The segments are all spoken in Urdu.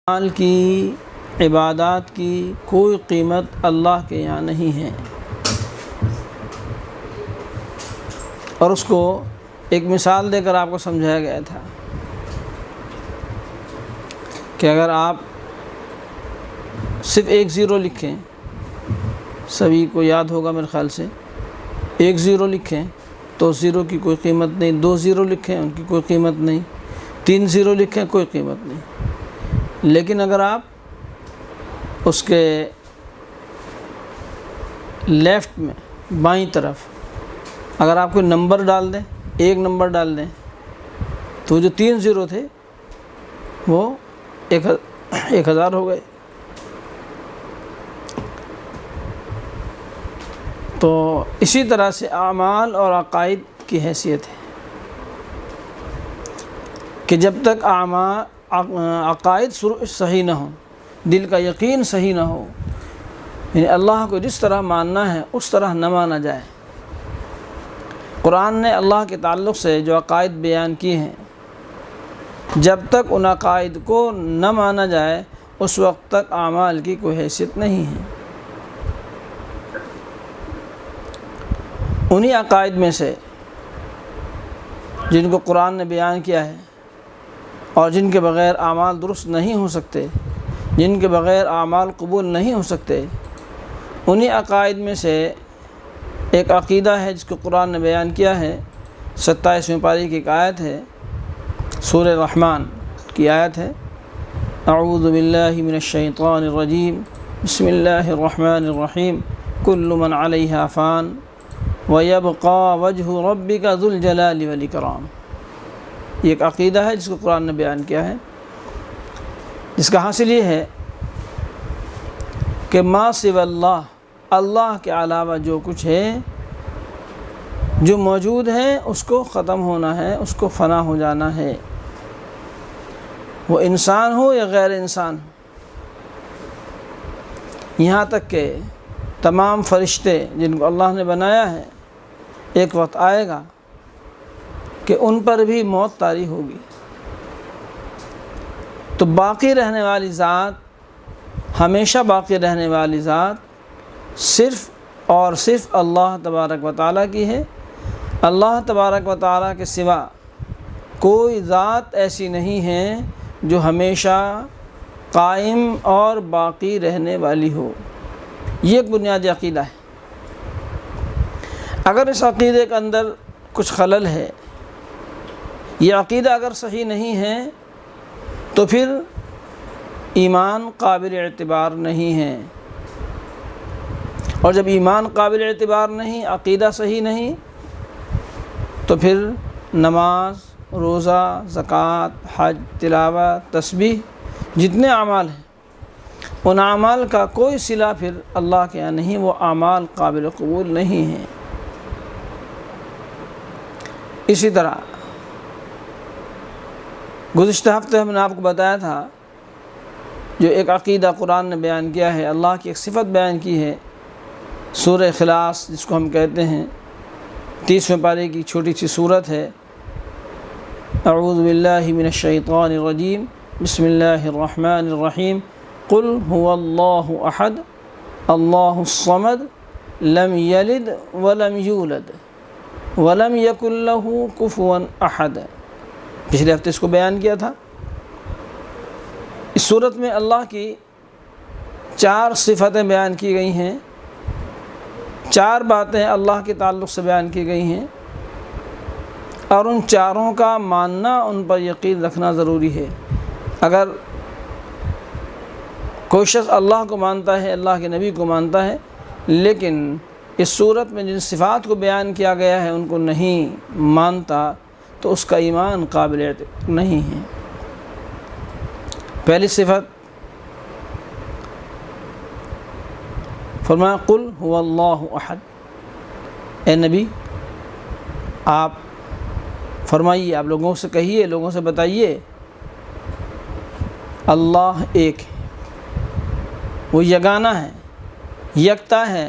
مال کی، عبادات کی کوئی قیمت اللہ کے یہاں نہیں ہے۔ اور اس کو ایک مثال دے کر آپ کو سمجھایا گیا تھا کہ اگر آپ صرف ایک زیرو لکھیں، سبھی کو یاد ہوگا میرے خیال سے، ایک زیرو لکھیں تو زیرو کی کوئی قیمت نہیں، دو زیرو لکھیں ان کی کوئی قیمت نہیں، تین زیرو لکھیں کوئی قیمت نہیں۔ لیکن اگر آپ اس کے لیفٹ میں بائیں طرف اگر آپ کوئی نمبر ڈال دیں، ایک نمبر ڈال دیں، تو جو تین زیرو تھے وہ 1000 ہو گئے۔ تو اسی طرح سے اعمال اور عقائد کی حیثیت ہے کہ جب تک عقائد صحیح نہ ہوں، دل کا یقین صحیح نہ ہو، یعنی اللہ کو جس طرح ماننا ہے اس طرح نہ مانا جائے۔ قرآن نے اللہ کے تعلق سے جو عقائد بیان کی ہیں، جب تک ان عقائد کو نہ مانا جائے اس وقت تک اعمال کی کوئی حیثیت نہیں ہے۔ انہی عقائد میں سے جن کو قرآن نے بیان کیا ہے اور جن کے بغیر اعمال درست نہیں ہو سکتے، جن کے بغیر اعمال قبول نہیں ہو سکتے، انہی عقائد میں سے ایک عقیدہ ہے جس کو قرآن نے بیان کیا ہے۔ 27ویں پارے کی ایک آیت ہے، سورہ رحمان کی آیت ہے، اعوذ باللہ من الشیطان الرجیم، بسم اللہ الرحمن الرحیم، کل من علیہا فان وَيَبْقَى وَجْهُ رَبِّكَ ذُو الْجَلَالِ وَالْإِكْرَامِ۔ یہ ایک عقیدہ ہے جس کو قرآن نے بیان کیا ہے، جس کا حاصل یہ ہے کہ ما سوى اللہ، اللہ کے علاوہ جو کچھ ہے، جو موجود ہے اس کو ختم ہونا ہے، اس کو فنا ہو جانا ہے، وہ انسان ہو یا غیر انسان ہو۔ یہاں تک کہ تمام فرشتے جن کو اللہ نے بنایا ہے، ایک وقت آئے گا کہ ان پر بھی موت طاری ہوگی۔ تو باقی رہنے والی ذات، ہمیشہ باقی رہنے والی ذات صرف اور صرف اللہ تبارک و تعالیٰ کی ہے۔ اللہ تبارک و تعالیٰ کے سوا کوئی ذات ایسی نہیں ہے جو ہمیشہ قائم اور باقی رہنے والی ہو۔ یہ ایک بنیادی عقیدہ ہے۔ اگر اس عقیدے کے اندر کچھ خلل ہے، یہ عقیدہ اگر صحیح نہیں ہے تو پھر ایمان قابل اعتبار نہیں ہے، اور جب ایمان قابل اعتبار نہیں، عقیدہ صحیح نہیں، تو پھر نماز، روزہ، زکوٰۃ، حج، تلاوت، تسبیح، جتنے اعمال ہیں ان اعمال کا کوئی صلہ پھر اللہ کے یہاں نہیں، وہ اعمال قابل قبول نہیں ہیں۔ اسی طرح گزشتہ ہفتے ہم نے آپ کو بتایا تھا جو ایک عقیدہ قرآن نے بیان کیا ہے، اللہ کی ایک صفت بیان کی ہے، سورہ اخلاص جس کو ہم کہتے ہیں، 30ویں پارے کی چھوٹی سی سورت ہے، اعوذ باللہ من الشیطان الرجیم، بسم اللہ الرحمن الرحیم، قل هو اللہ احد اللہ الصمد لم یلد ولم یولد ولم یکن لہ کفوا احد۔ پچھلے ہفتے اس کو بیان کیا تھا۔ اس صورت میں اللہ کی 4 صفتیں بیان کی گئی ہیں، 4 باتیں اللہ کے تعلق سے بیان کی گئی ہیں، اور ان چاروں کا ماننا، ان پر یقین رکھنا ضروری ہے۔ اگر کوئی شخص اللہ کو مانتا ہے، اللہ کے نبی کو مانتا ہے، لیکن اس صورت میں جن صفات کو بیان کیا گیا ہے ان کو نہیں مانتا، تو اس کا ایمان قابل اعتبار نہیں ہے۔ پہلی صفت فرمایا قل هو اللہ احد، اے نبی آپ فرمائیے، آپ لوگوں سے کہیے، لوگوں سے بتائیے، اللہ ایک ہے، وہ یگانہ ہے، یکتا ہے،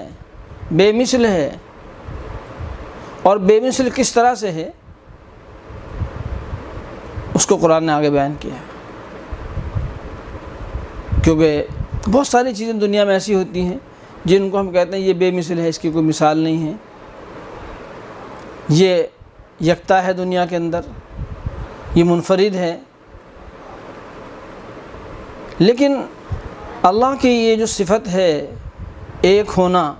بے مثل ہے۔ اور بے مثل کس طرح سے ہے اس کو قرآن نے آگے بیان کیا ہے۔ کیونکہ بہت ساری چیزیں دنیا میں ایسی ہوتی ہیں جن کو ہم کہتے ہیں یہ بے مثل ہے، اس کی کوئی مثال نہیں ہے، یہ یکتا ہے دنیا کے اندر، یہ منفرد ہے. لیکن اللہ کی یہ جو صفت ہے ایک ہونا،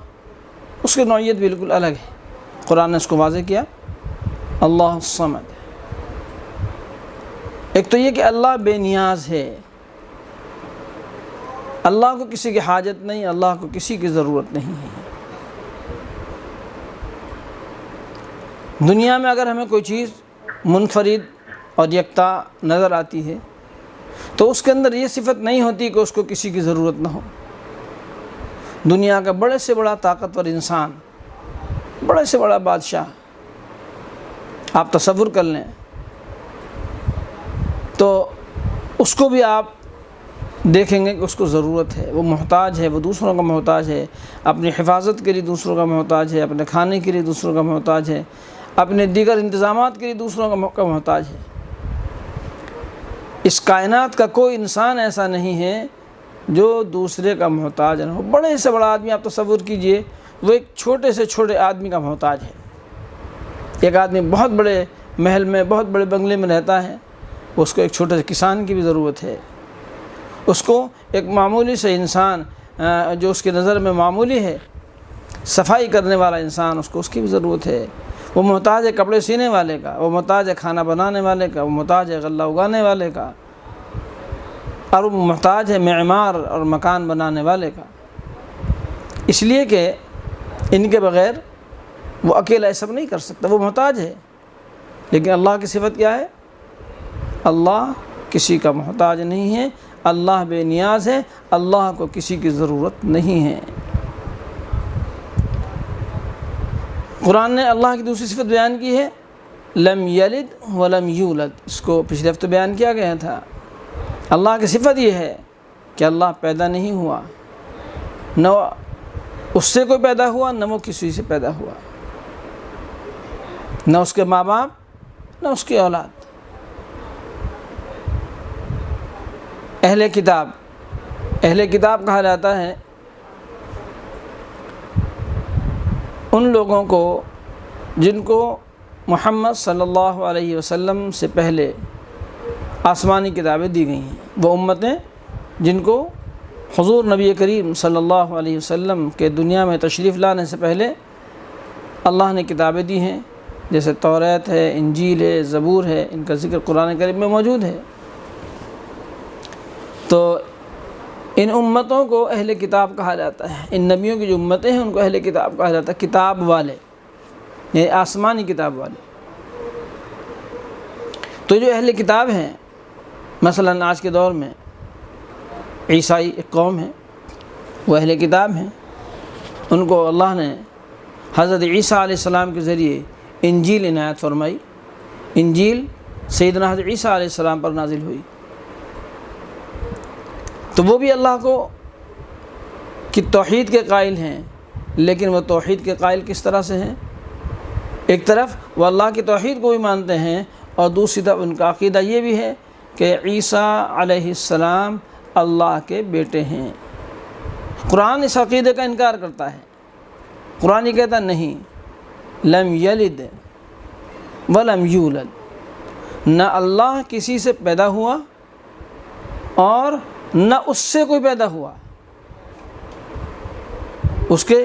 اس کی نوعیت بالکل الگ ہے. قرآن نے اس کو واضح کیا، اللہ الصمد. ایک تو یہ کہ اللہ بے نیاز ہے، اللہ کو کسی کی حاجت نہیں، اللہ کو کسی کی ضرورت نہیں ہے. دنیا میں اگر ہمیں کوئی چیز منفرد اور یکتا نظر آتی ہے تو اس کے اندر یہ صفت نہیں ہوتی کہ اس کو کسی کی ضرورت نہ ہو. دنیا کا بڑے سے بڑا طاقتور انسان، بڑے سے بڑا بادشاہ آپ تصور کر لیں، تو اس کو بھی آپ دیکھیں گے کہ اس کو ضرورت ہے، وہ محتاج ہے، وہ دوسروں کا محتاج ہے، اپنی حفاظت کے لیے دوسروں کا محتاج ہے، اپنے کھانے کے لیے دوسروں کا محتاج ہے، اپنے دیگر انتظامات کے لیے دوسروں کا محتاج ہے. اس کائنات کا کوئی انسان ایسا نہیں ہے جو دوسرے کا محتاج نہ ہو. بڑے سے بڑا آدمی آپ تصور کیجئے، وہ ایک چھوٹے سے چھوٹے آدمی کا محتاج ہے. ایک آدمی بہت بڑے محل میں، بہت بڑے بنگلے میں رہتا ہے، اس کو ایک چھوٹے سے کسان کی بھی ضرورت ہے. اس کو ایک معمولی سے انسان جو اس کی نظر میں معمولی ہے، صفائی کرنے والا انسان، اس کی بھی ضرورت ہے. وہ محتاج ہے کپڑے سینے والے کا، وہ محتاج ہے کھانا بنانے والے کا، وہ محتاج ہے غلہ اگانے والے کا، اور وہ محتاج ہے معمار اور مکان بنانے والے کا. اس لیے کہ ان کے بغیر وہ اکیلا یہ سب نہیں کر سکتا، وہ محتاج ہے. لیکن اللہ کی صفت کیا ہے؟ اللہ کسی کا محتاج نہیں ہے، اللہ بے نیاز ہے، اللہ کو کسی کی ضرورت نہیں ہے. قرآن نے اللہ کی دوسری صفت بیان کی ہے، لم یلد ولم یولد. اس کو پچھلے ہفتے بیان کیا گیا تھا. اللہ کی صفت یہ ہے کہ اللہ پیدا نہیں ہوا، نہ اس سے کوئی پیدا ہوا، نہ وہ کسی سے پیدا ہوا، نہ اس کے ماں باپ، نہ اس کی اولاد. اہل کتاب کہا جاتا ہے ان لوگوں کو جن کو محمد صلی اللہ علیہ وسلم سے پہلے آسمانی کتابیں دی گئی ہیں. وہ امتیں جن کو حضور نبی کریم صلی اللہ علیہ وسلم کے دنیا میں تشریف لانے سے پہلے اللہ نے کتابیں دی ہیں، جیسے توریت ہے، انجیل ہے، زبور ہے. ان کا ذکر قرآن کریم میں موجود ہے. تو ان امتوں کو اہل کتاب کہا جاتا ہے. ان نبیوں کی جو امتیں ہیں ان کو اہل کتاب کہا جاتا ہے، کتاب والے، یعنی آسمانی کتاب والے. تو جو اہل کتاب ہیں، مثلا آج کے دور میں عیسائی ایک قوم ہے، وہ اہل کتاب ہیں. ان کو اللہ نے حضرت عیسیٰ علیہ السلام کے ذریعے انجیل عنایت فرمائی. انجیل سیدنا حضرت عیسیٰ علیہ السلام پر نازل ہوئی. تو وہ بھی اللہ کو کی توحید کے قائل ہیں، لیکن وہ توحید کے قائل کس طرح سے ہیں؟ ایک طرف وہ اللہ کی توحید کو بھی مانتے ہیں، اور دوسری طرف ان کا عقیدہ یہ بھی ہے کہ عیسیٰ علیہ السلام اللہ کے بیٹے ہیں. قرآن اس عقیدے کا انکار کرتا ہے. قرآن یہ کہتا نہیں، لم یلد ولم یولد، نہ اللہ کسی سے پیدا ہوا اور نہ اس سے کوئی پیدا ہوا. اس کے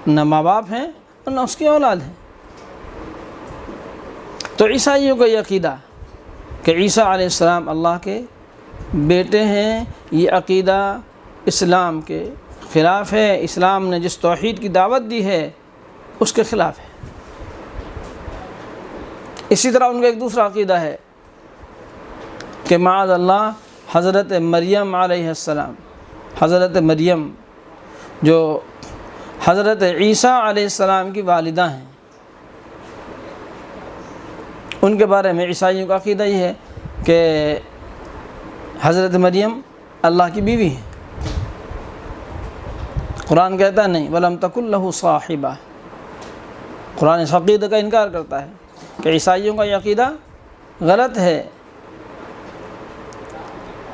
نہ ماں باپ ہیں اور نہ اس کی اولاد ہے. تو عیسائیوں کا یہ عقیدہ کہ عیسیٰ علیہ السلام اللہ کے بیٹے ہیں، یہ عقیدہ اسلام کے خلاف ہے. اسلام نے جس توحید کی دعوت دی ہے اس کے خلاف ہے. اسی طرح ان کا ایک دوسرا عقیدہ ہے کہ معاذ اللہ حضرت مریم علیہ السلام، حضرت مریم جو حضرت عیسیٰ علیہ السلام کی والدہ ہیں، ان کے بارے میں عیسائیوں کا عقیدہ یہ ہے کہ حضرت مریم اللہ کی بیوی ہے. قرآن کہتا ہے نہیں، وَلَمْ تَكُنْ لَهُ صَاحِبَةٌ. قرآن اس عقیدے کا انکار کرتا ہے کہ عیسائیوں کا یہ عقیدہ غلط ہے.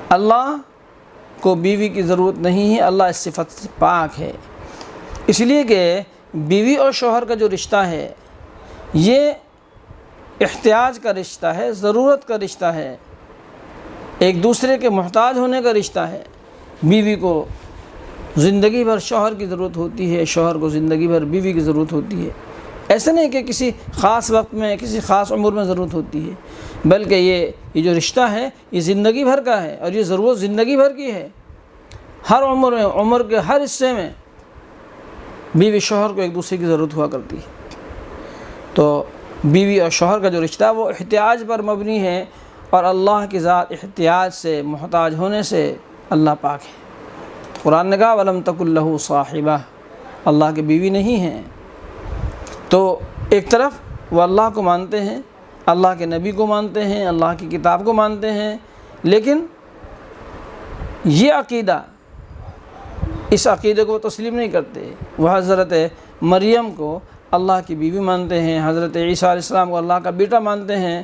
اللہ کو بیوی کی ضرورت نہیں ہے، اللہ اس صفت سے پاک ہے۔ اس لیے کہ بیوی اور شوہر کا جو رشتہ ہے یہ احتیاج کا رشتہ ہے، ضرورت کا رشتہ ہے، ایک دوسرے کے محتاج ہونے کا رشتہ ہے۔ بیوی کو زندگی بھر شوہر کی ضرورت ہوتی ہے، شوہر کو زندگی بھر بیوی کی ضرورت ہوتی ہے۔ ایسا نہیں کہ کسی خاص وقت میں، کسی خاص عمر میں ضرورت ہوتی ہے، بلکہ یہ جو رشتہ ہے یہ زندگی بھر کا ہے، اور یہ ضرورت زندگی بھر کی ہے۔ ہر عمر میں، عمر کے ہر حصے میں بیوی شوہر کو ایک دوسرے کی ضرورت ہوا کرتی ہے۔ تو بیوی اور شوہر کا جو رشتہ وہ احتیاج پر مبنی ہے، اور اللہ کی ذات احتیاج سے، محتاج ہونے سے اللہ پاک ہے۔ قرآن نے کہا وَلَمْ تَكُنْ لَهُ صَاحِبَةٌ، اللہ کے بیوی نہیں ہیں۔ تو ایک طرف وہ اللہ کو مانتے ہیں، اللہ کے نبی کو مانتے ہیں، اللہ کی کتاب کو مانتے ہیں، لیکن یہ عقیدہ، اس عقیدے کو تسلیم نہیں کرتے۔ وہ حضرت مریم کو اللہ کی بیوی مانتے ہیں، حضرت عیسیٰ علیہ السلام کو اللہ کا بیٹا مانتے ہیں،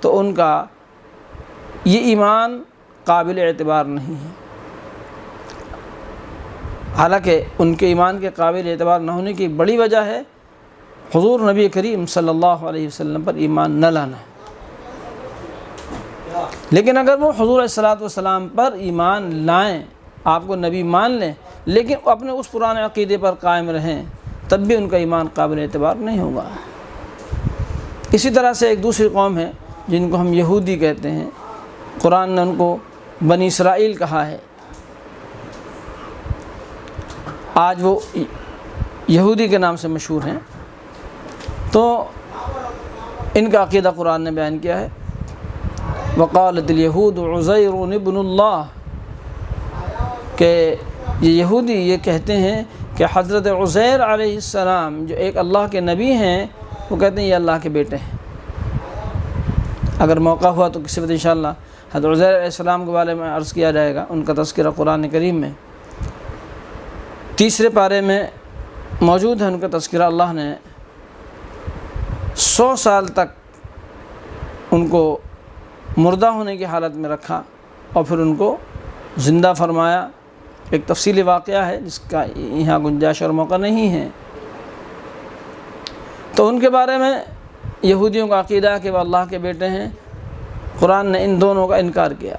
تو ان کا یہ ایمان قابل اعتبار نہیں ہے۔ حالانکہ ان کے ایمان کے قابل اعتبار نہ ہونے کی بڑی وجہ ہے حضور نبی کریم صلی اللہ علیہ وسلم پر ایمان نہ لانا۔ لیکن اگر وہ حضور علیہ السلام پر ایمان لائیں، آپ کو نبی مان لیں، لیکن اپنے اس پرانے عقیدے پر قائم رہیں، تب بھی ان کا ایمان قابل اعتبار نہیں ہوگا۔ اسی طرح سے ایک دوسری قوم ہے جن کو ہم یہودی کہتے ہیں، قرآن نے ان کو بنی اسرائیل کہا ہے۔ آج وہ یہودی کے نام سے مشہور ہیں۔ تو ان کا عقیدہ قرآن نے بیان کیا ہے، وقالت اليہود عزیر ابن اللہ، کہ یہ یہودی یہ کہتے ہیں کہ حضرت عزیر علیہ السلام جو ایک اللہ کے نبی ہیں، وہ کہتے ہیں یہ اللہ کے بیٹے ہیں۔ اگر موقع ہوا تو کسی وقت انشاءاللہ حضرت عزیر علیہ السلام کے بارے میں عرض کیا جائے گا۔ ان کا تذکرہ قرآن کریم میں 3 پارے میں موجود ہے۔ ان کا تذکرہ اللہ نے 100 سال تک ان کو مردہ ہونے کی حالت میں رکھا، اور پھر ان کو زندہ فرمایا۔ ایک تفصیلی واقعہ ہے جس کا یہاں گنجائش اور موقع نہیں ہے۔ تو ان کے بارے میں یہودیوں کا عقیدہ ہے کہ وہ اللہ کے بیٹے ہیں۔ قرآن نے ان دونوں کا انکار کیا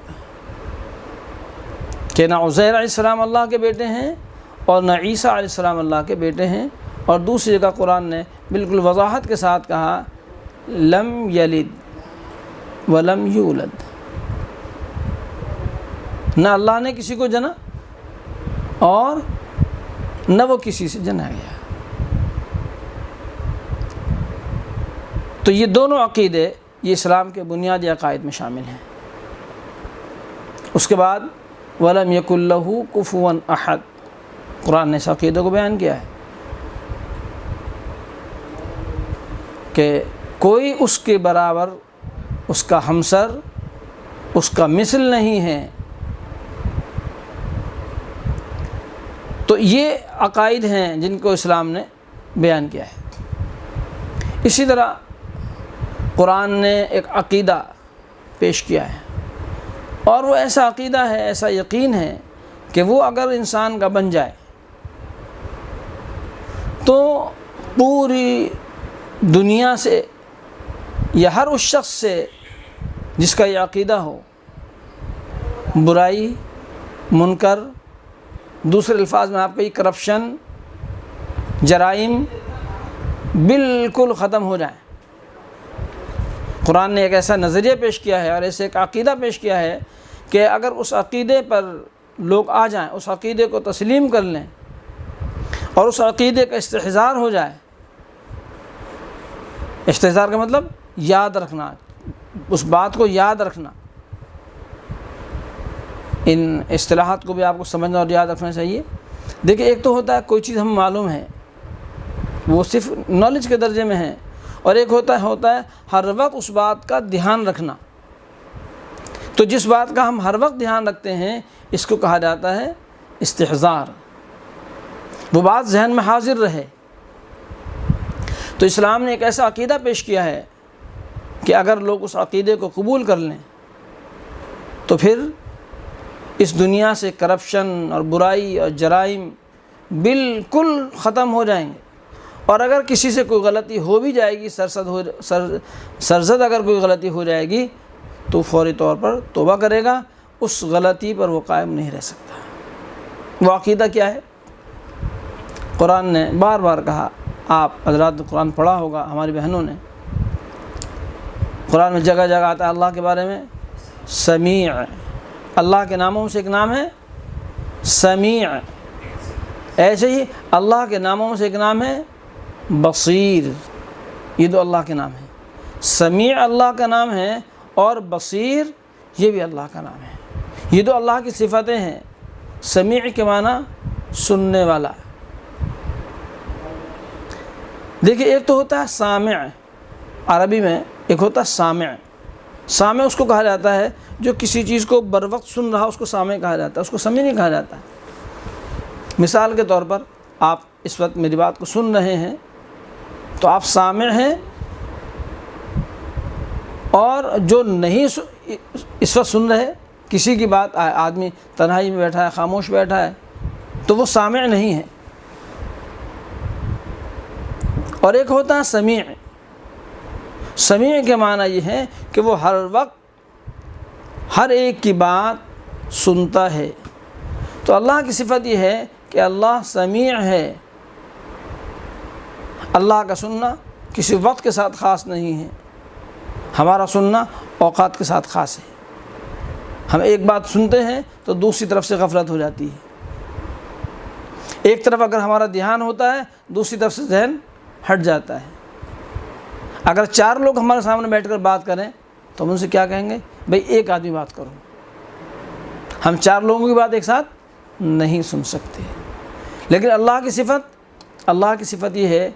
کہ نہ عزیر علیہ السلام اللہ کے بیٹے ہیں اور نہ عیسیٰ علیہ السلام اللہ کے بیٹے ہیں۔ اور دوسری جگہ قرآن نے بالکل وضاحت کے ساتھ کہا لم یلد ولم یولد، نہ اللہ نے کسی کو جنا اور نہ وہ کسی سے جنا گیا۔ تو یہ دونوں عقیدے یہ اسلام کے بنیادی عقائد میں شامل ہیں۔ اس کے بعد وَلَمْ يَكُنْ لَهُ كُفُوًا أَحَدٌ، قرآن نے اس عقیدے کو بیان کیا ہے کہ کوئی اس کے برابر، اس کا ہمسر، اس کا مثل نہیں ہے۔ تو یہ عقائد ہیں جن کو اسلام نے بیان کیا ہے۔ اسی طرح قرآن نے ایک عقیدہ پیش کیا ہے، اور وہ ایسا عقیدہ ہے، ایسا یقین ہے کہ وہ اگر انسان کا بن جائے تو پوری دنیا سے یا ہر اس شخص سے جس کا یہ عقیدہ ہو، برائی، منکر، دوسرے الفاظ میں آپ کو یہ کرپشن، جرائم بالکل ختم ہو جائیں۔ قرآن نے ایک ایسا نظریہ پیش کیا ہے اور ایسے ایک عقیدہ پیش کیا ہے کہ اگر اس عقیدے پر لوگ آ جائیں، اس عقیدے کو تسلیم کر لیں اور اس عقیدے کا استحضار ہو جائے، استحضار کا مطلب یاد رکھنا، اس بات کو یاد رکھنا۔ ان اصطلاحات کو بھی آپ کو سمجھنا اور یاد رکھنا چاہیے۔ دیکھیں، ایک تو ہوتا ہے کوئی چیز ہمیں معلوم ہے، وہ صرف نالج کے درجے میں ہے، اور ایک ہوتا ہے ہر وقت اس بات کا دھیان رکھنا۔ تو جس بات کا ہم ہر وقت دھیان رکھتے ہیں اس کو کہا جاتا ہے استحضار، وہ بات ذہن میں حاضر رہے۔ تو اسلام نے ایک ایسا عقیدہ پیش کیا ہے کہ اگر لوگ اس عقیدے کو قبول کر لیں تو پھر اس دنیا سے کرپشن اور برائی اور جرائم بالکل ختم ہو جائیں گے، اور اگر کسی سے کوئی غلطی ہو بھی جائے گی، سرزد اگر کوئی غلطی ہو جائے گی تو فوری طور پر توبہ کرے گا، اس غلطی پر وہ قائم نہیں رہ سکتا۔ وہ عقیدہ کیا ہے؟ قرآن نے بار بار کہا، آپ حضرات نے قرآن پڑھا ہوگا، ہماری بہنوں نے، قرآن میں جگہ جگہ آتا ہے اللہ کے بارے میں سمیع، اللہ کے ناموں سے ایک نام ہے سمیع، ایسے ہی اللہ کے ناموں سے ایک نام ہے بصیر، یہ دو اللہ کے نام ہیں، سمیع اللہ کا نام ہے اور بصیر یہ بھی اللہ کا نام ہے، یہ دو اللہ کی صفتیں ہیں۔ سمیع کے معنی سننے والا، دیکھیں ایک تو ہوتا ہے سامع، عربی میں ایک ہوتا ہے سامع، سامع اس کو کہا جاتا ہے جو کسی چیز کو بر وقت سن رہا، اس کو سامع کہا جاتا ہے، اس کو سمیع نہیں کہا جاتا۔ مثال کے طور پر آپ اس وقت میری بات کو سن رہے ہیں تو آپ سامع ہیں، اور جو نہیں اس وقت سن رہے، کسی کی بات آدمی تنہائی میں بیٹھا ہے، خاموش بیٹھا ہے، تو وہ سامع نہیں ہے۔ اور ایک ہوتا ہے سمیع، سمیع کے معنی یہ ہے کہ وہ ہر وقت ہر ایک کی بات سنتا ہے۔ تو اللہ کی صفت یہ ہے کہ اللہ سمیع ہے، اللہ کا سننا کسی وقت کے ساتھ خاص نہیں ہے، ہمارا سننا اوقات کے ساتھ خاص ہے۔ ہم ایک بات سنتے ہیں تو دوسری طرف سے غفلت ہو جاتی ہے، ایک طرف اگر ہمارا دھیان ہوتا ہے دوسری طرف سے ذہن ہٹ جاتا ہے۔ اگر 4 لوگ ہمارے سامنے بیٹھ کر بات کریں تو ہم ان سے کیا کہیں گے؟ بھئی ایک آدمی بات کرو، ہم 4 لوگوں کی بات ایک ساتھ نہیں سن سکتے۔ لیکن اللہ کی صفت یہ ہے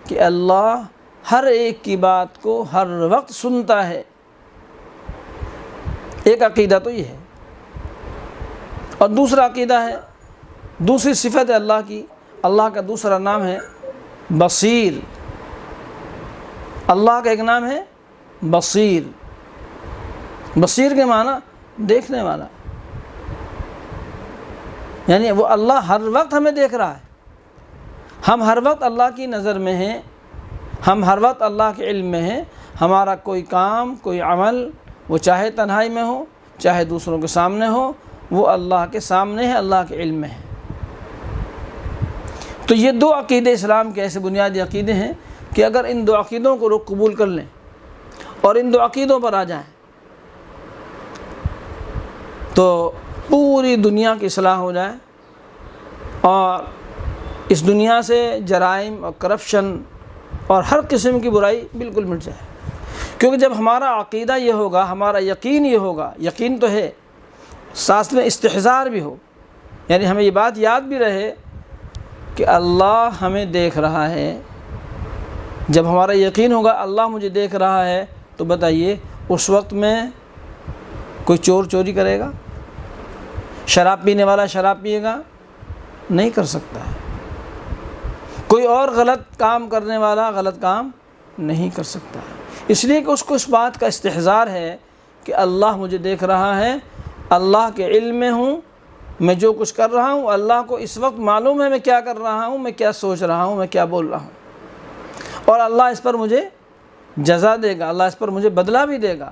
کہ اللہ ہر ایک کی بات کو ہر وقت سنتا ہے۔ ایک عقیدہ تو یہ ہے، اور دوسرا عقیدہ ہے، دوسری صفت ہے اللہ کی، اللہ کا دوسرا نام ہے بصیر، اللہ کا ایک نام ہے بصیر، بصیر کے معنی دیکھنے والا، یعنی وہ اللہ ہر وقت ہمیں دیکھ رہا ہے، ہم ہر وقت اللہ کی نظر میں ہیں، ہم ہر وقت اللہ کے علم میں ہیں، ہمارا کوئی کام کوئی عمل وہ چاہے تنہائی میں ہو چاہے دوسروں کے سامنے ہو، وہ اللہ کے سامنے ہے، اللہ کے علم میں ہے۔ تو یہ 2 عقیدے اسلام کے ایسے بنیادی عقیدے ہیں کہ اگر ان 2 عقیدوں کو لوگ قبول کر لیں اور ان 2 عقیدوں پر آ جائیں تو پوری دنیا کی اصلاح ہو جائے، اور اس دنیا سے جرائم اور کرپشن اور ہر قسم کی برائی بالکل مٹ جائے۔ کیونکہ جب ہمارا عقیدہ یہ ہوگا، ہمارا یقین یہ ہوگا، یقین تو ہے ساتھ میں استحضار بھی ہو، یعنی ہمیں یہ بات یاد بھی رہے کہ اللہ ہمیں دیکھ رہا ہے، جب ہمارا یقین ہوگا اللہ مجھے دیکھ رہا ہے، تو بتائیے اس وقت میں کوئی چور چوری کرے گا؟ شراب پینے والا شراب پیے گا؟ نہیں کر سکتا ہے۔ کوئی اور غلط کام کرنے والا غلط کام نہیں کر سکتا ہے، اس لیے کہ اس کو اس بات کا استحضار ہے کہ اللہ مجھے دیکھ رہا ہے، اللہ کے علم میں ہوں، میں جو کچھ کر رہا ہوں اللہ کو اس وقت معلوم ہے میں کیا کر رہا ہوں، میں کیا سوچ رہا ہوں، میں کیا بول رہا ہوں، اور اللہ اس پر مجھے جزا دے گا، اللہ اس پر مجھے بدلہ بھی دے گا۔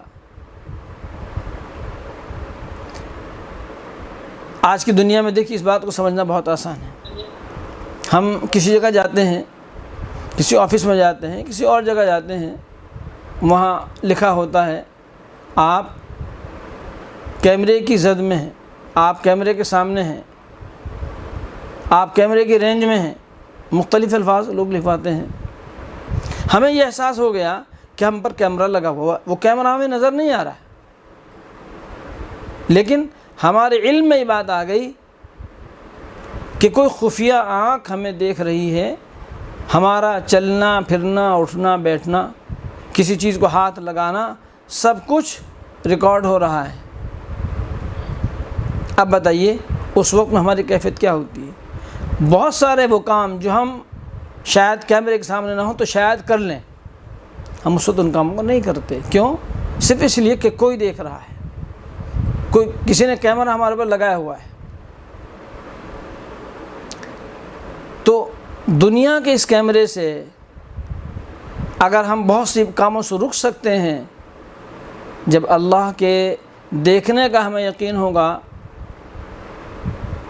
آج کی دنیا میں دیکھیے اس بات کو سمجھنا بہت آسان ہے، ہم کسی جگہ جاتے ہیں، کسی آفس میں جاتے ہیں، کسی اور جگہ جاتے ہیں، وہاں لکھا ہوتا ہے آپ کیمرے کی زد میں ہیں، آپ کیمرے کے سامنے ہیں، آپ کیمرے کی رینج میں ہیں، مختلف الفاظ لوگ لکھواتے ہیں۔ ہمیں یہ احساس ہو گیا کہ ہم پر کیمرہ لگا ہوا، وہ کیمرہ ہمیں نظر نہیں آ رہا ہے، لیکن ہمارے علم میں یہ بات آ گئی کہ کوئی خفیہ آنکھ ہمیں دیکھ رہی ہے، ہمارا چلنا پھرنا اٹھنا بیٹھنا، کسی چیز کو ہاتھ لگانا، سب کچھ ریکارڈ ہو رہا ہے۔ اب بتائیے اس وقت میں ہماری کیفیت کیا ہوتی ہے؟ بہت سارے وہ کام جو ہم شاید کیمرے کے سامنے نہ ہوں تو شاید کر لیں، ہم اس وقت ان کاموں کو نہیں کرتے۔ کیوں؟ صرف اس لیے کہ کوئی دیکھ رہا ہے، کسی نے کیمرہ ہمارے پر لگایا ہوا ہے، تو دنیا کے اس کیمرے سے اگر ہم بہت سی کاموں سے رک سکتے ہیں، جب اللہ کے دیکھنے کا ہمیں یقین ہوگا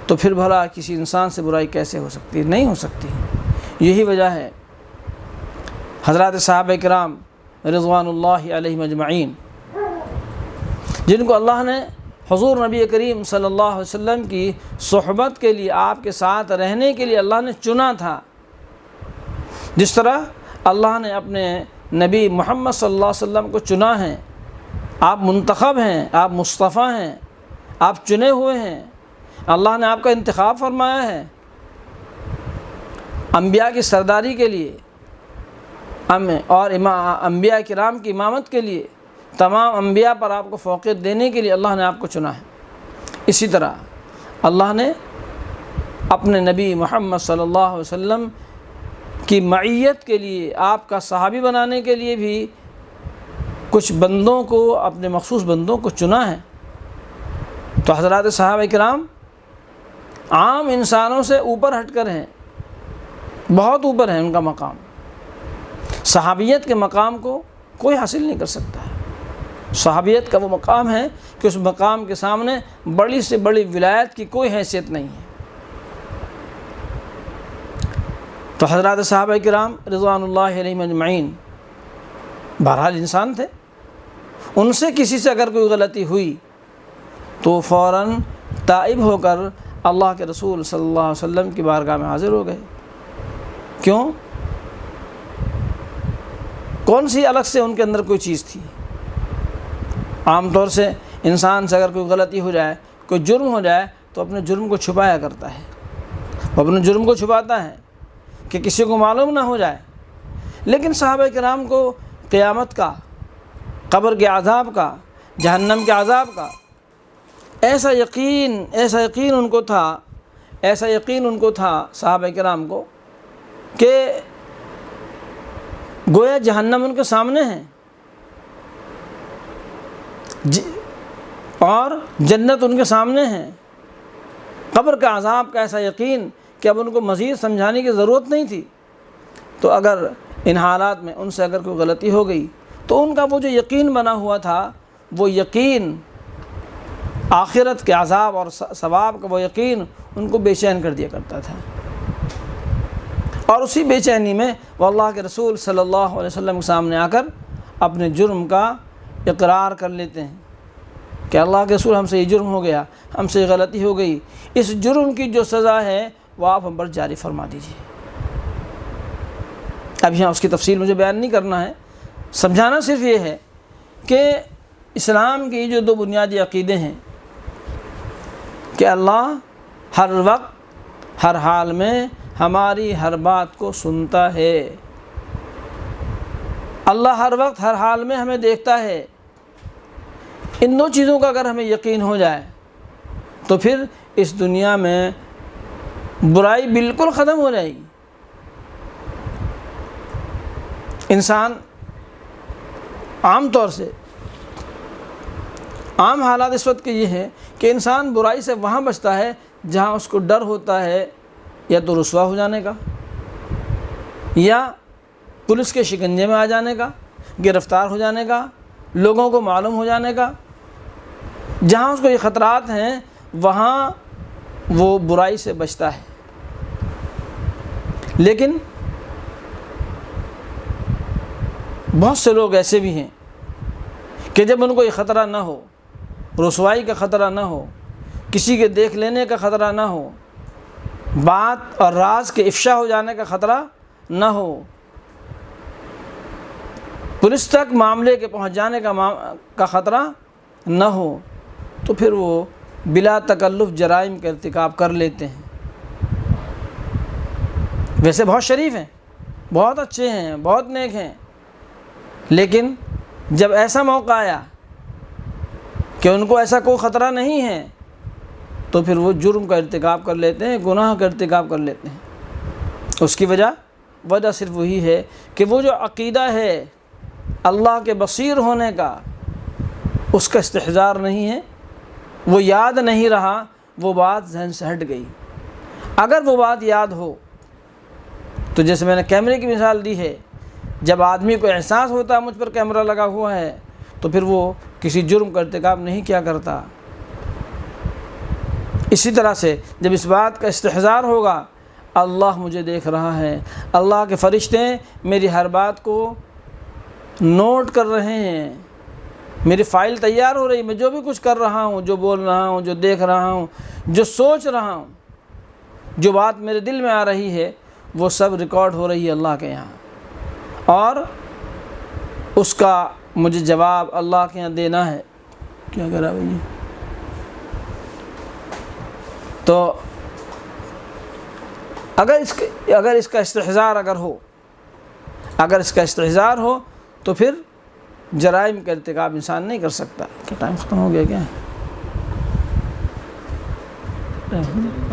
تو پھر بھلا کسی انسان سے برائی کیسے ہو سکتی ہے؟ نہیں ہو سکتی۔ یہی وجہ ہے حضرات صحابہ کرام رضوان اللہ علیہم اجمعین، جن کو اللہ نے حضور نبی کریم صلی اللہ علیہ وسلم کی صحبت کے لیے، آپ کے ساتھ رہنے کے لیے اللہ نے چنا تھا، جس طرح اللہ نے اپنے نبی محمد صلی اللہ علیہ وسلم کو چنا ہے۔ آپ منتخب ہیں، آپ مصطفیٰ ہیں، آپ چنے ہوئے ہیں، اللہ نے آپ کا انتخاب فرمایا ہے انبیاء کی سرداری کے لیے اور انبیاء کرام کی امامت کے لیے، تمام انبیاء پر آپ کو فوقیت دینے کے لیے اللہ نے آپ کو چنا ہے۔ اسی طرح اللہ نے اپنے نبی محمد صلی اللہ علیہ وسلم کی معیت کے لیے، آپ کا صحابی بنانے کے لیے بھی کچھ بندوں کو، اپنے مخصوص بندوں کو چنا ہے۔ تو حضرات صحابہ کرام عام انسانوں سے اوپر ہٹ کر ہیں، بہت اوپر ہے ان کا مقام۔ صحابیت کے مقام کو کوئی حاصل نہیں کر سکتا ہے۔ صحابیت کا وہ مقام ہے کہ اس مقام کے سامنے بڑی سے بڑی ولایت کی کوئی حیثیت نہیں ہے۔ تو حضرات صحابہ کرام رضوان اللہ علیہم اجمعین بہرحال انسان تھے، ان سے کسی سے اگر کوئی غلطی ہوئی تو فوراً تائب ہو کر اللہ کے رسول صلی اللہ علیہ وسلم کی بارگاہ میں حاضر ہو گئے۔ کیوں؟ کون سی الگ سے ان کے اندر کوئی چیز تھی؟ عام طور سے انسان سے اگر کوئی غلطی ہو جائے، کوئی جرم ہو جائے تو اپنے جرم کو چھپایا کرتا ہے، وہ اپنے جرم کو چھپاتا ہے کہ کسی کو معلوم نہ ہو جائے۔ لیکن صحابہ کرام کو قیامت کا، قبر کے عذاب کا، جہنم کے عذاب کا ایسا یقین ان کو تھا صحابہ کرام کو کہ گویا جہنم ان کے سامنے ہے اور جنت ان کے سامنے ہے۔ قبر کا عذاب کا ایسا یقین کہ اب ان کو مزید سمجھانے کی ضرورت نہیں تھی۔ تو اگر ان حالات میں ان سے اگر کوئی غلطی ہو گئی تو ان کا وہ جو یقین بنا ہوا تھا، وہ یقین آخرت کے عذاب اور ثواب کا وہ یقین ان کو بے چین کر دیا کرتا تھا، اور اسی بے چینی میں وہ اللہ کے رسول صلی اللہ علیہ وسلم کے سامنے آ کر اپنے جرم کا اقرار کر لیتے ہیں کہ اللہ کے رسول ہم سے یہ جرم ہو گیا، ہم سے یہ غلطی ہو گئی، اس جرم کی جو سزا ہے وہ آپ ہم پر جاری فرما دیجیے۔ اب یہاں اس کی تفصیل مجھے بیان نہیں کرنا ہے، سمجھانا صرف یہ ہے کہ اسلام کی جو دو بنیادی عقیدے ہیں کہ اللہ ہر وقت ہر حال میں ہماری ہر بات کو سنتا ہے، اللہ ہر وقت ہر حال میں ہمیں دیکھتا ہے، ان دو چیزوں کا اگر ہمیں یقین ہو جائے تو پھر اس دنیا میں برائی بالکل ختم ہو جائے گی۔ انسان عام طور سے عام حالات اس وقت کے یہ ہے کہ انسان برائی سے وہاں بچتا ہے جہاں اس کو ڈر ہوتا ہے یا تو رسوا ہو جانے کا، یا پولیس کے شکنجے میں آ جانے کا، گرفتار ہو جانے کا، لوگوں کو معلوم ہو جانے کا۔ جہاں اس کو یہ خطرات ہیں وہاں وہ برائی سے بچتا ہے۔ لیکن بہت سے لوگ ایسے بھی ہیں کہ جب ان کو یہ خطرہ نہ ہو، رسوائی کا خطرہ نہ ہو، کسی کے دیکھ لینے کا خطرہ نہ ہو، بات اور راز کے افشا ہو جانے کا خطرہ نہ ہو، پولیس تک معاملے کے پہنچ جانے کا خطرہ نہ ہو، تو پھر وہ بلا تکلف جرائم کا ارتکاب کر لیتے ہیں۔ ویسے بہت شریف ہیں، بہت اچھے ہیں، بہت نیک ہیں، لیکن جب ایسا موقع آیا کہ ان کو ایسا کوئی خطرہ نہیں ہے تو پھر وہ جرم کا ارتکاب کر لیتے ہیں، گناہ کا ارتکاب کر لیتے ہیں۔ اس کی وجہ صرف وہی ہے کہ وہ جو عقیدہ ہے اللہ کے بصیر ہونے کا، اس کا استحضار نہیں ہے، وہ یاد نہیں رہا، وہ بات ذہن سے ہٹ گئی۔ اگر وہ بات یاد ہو تو جیسے میں نے کیمرے کی مثال دی ہے، جب آدمی کو احساس ہوتا ہے مجھ پر کیمرہ لگا ہوا ہے تو پھر وہ کسی جرم کا ارتکاب نہیں کیا کرتا۔ اسی طرح سے جب اس بات کا استحضار ہوگا اللہ مجھے دیکھ رہا ہے، اللہ کے فرشتے میری ہر بات کو نوٹ کر رہے ہیں، میری فائل تیار ہو رہی، میں جو بھی کچھ کر رہا ہوں، جو بول رہا ہوں، جو دیکھ رہا ہوں، جو سوچ رہا ہوں، جو بات میرے دل میں آ رہی ہے وہ سب ریکارڈ ہو رہی ہے اللہ کے یہاں، اور اس کا مجھے جواب اللہ کے یہاں دینا ہے۔ کیا کرا بھائی؟ تو اگر اس کا استحضار اگر اس کا استحضار ہو تو پھر جرائم کا ارتکاب انسان نہیں کر سکتا۔ کیا ٹائم ختم ہو گیا کیا؟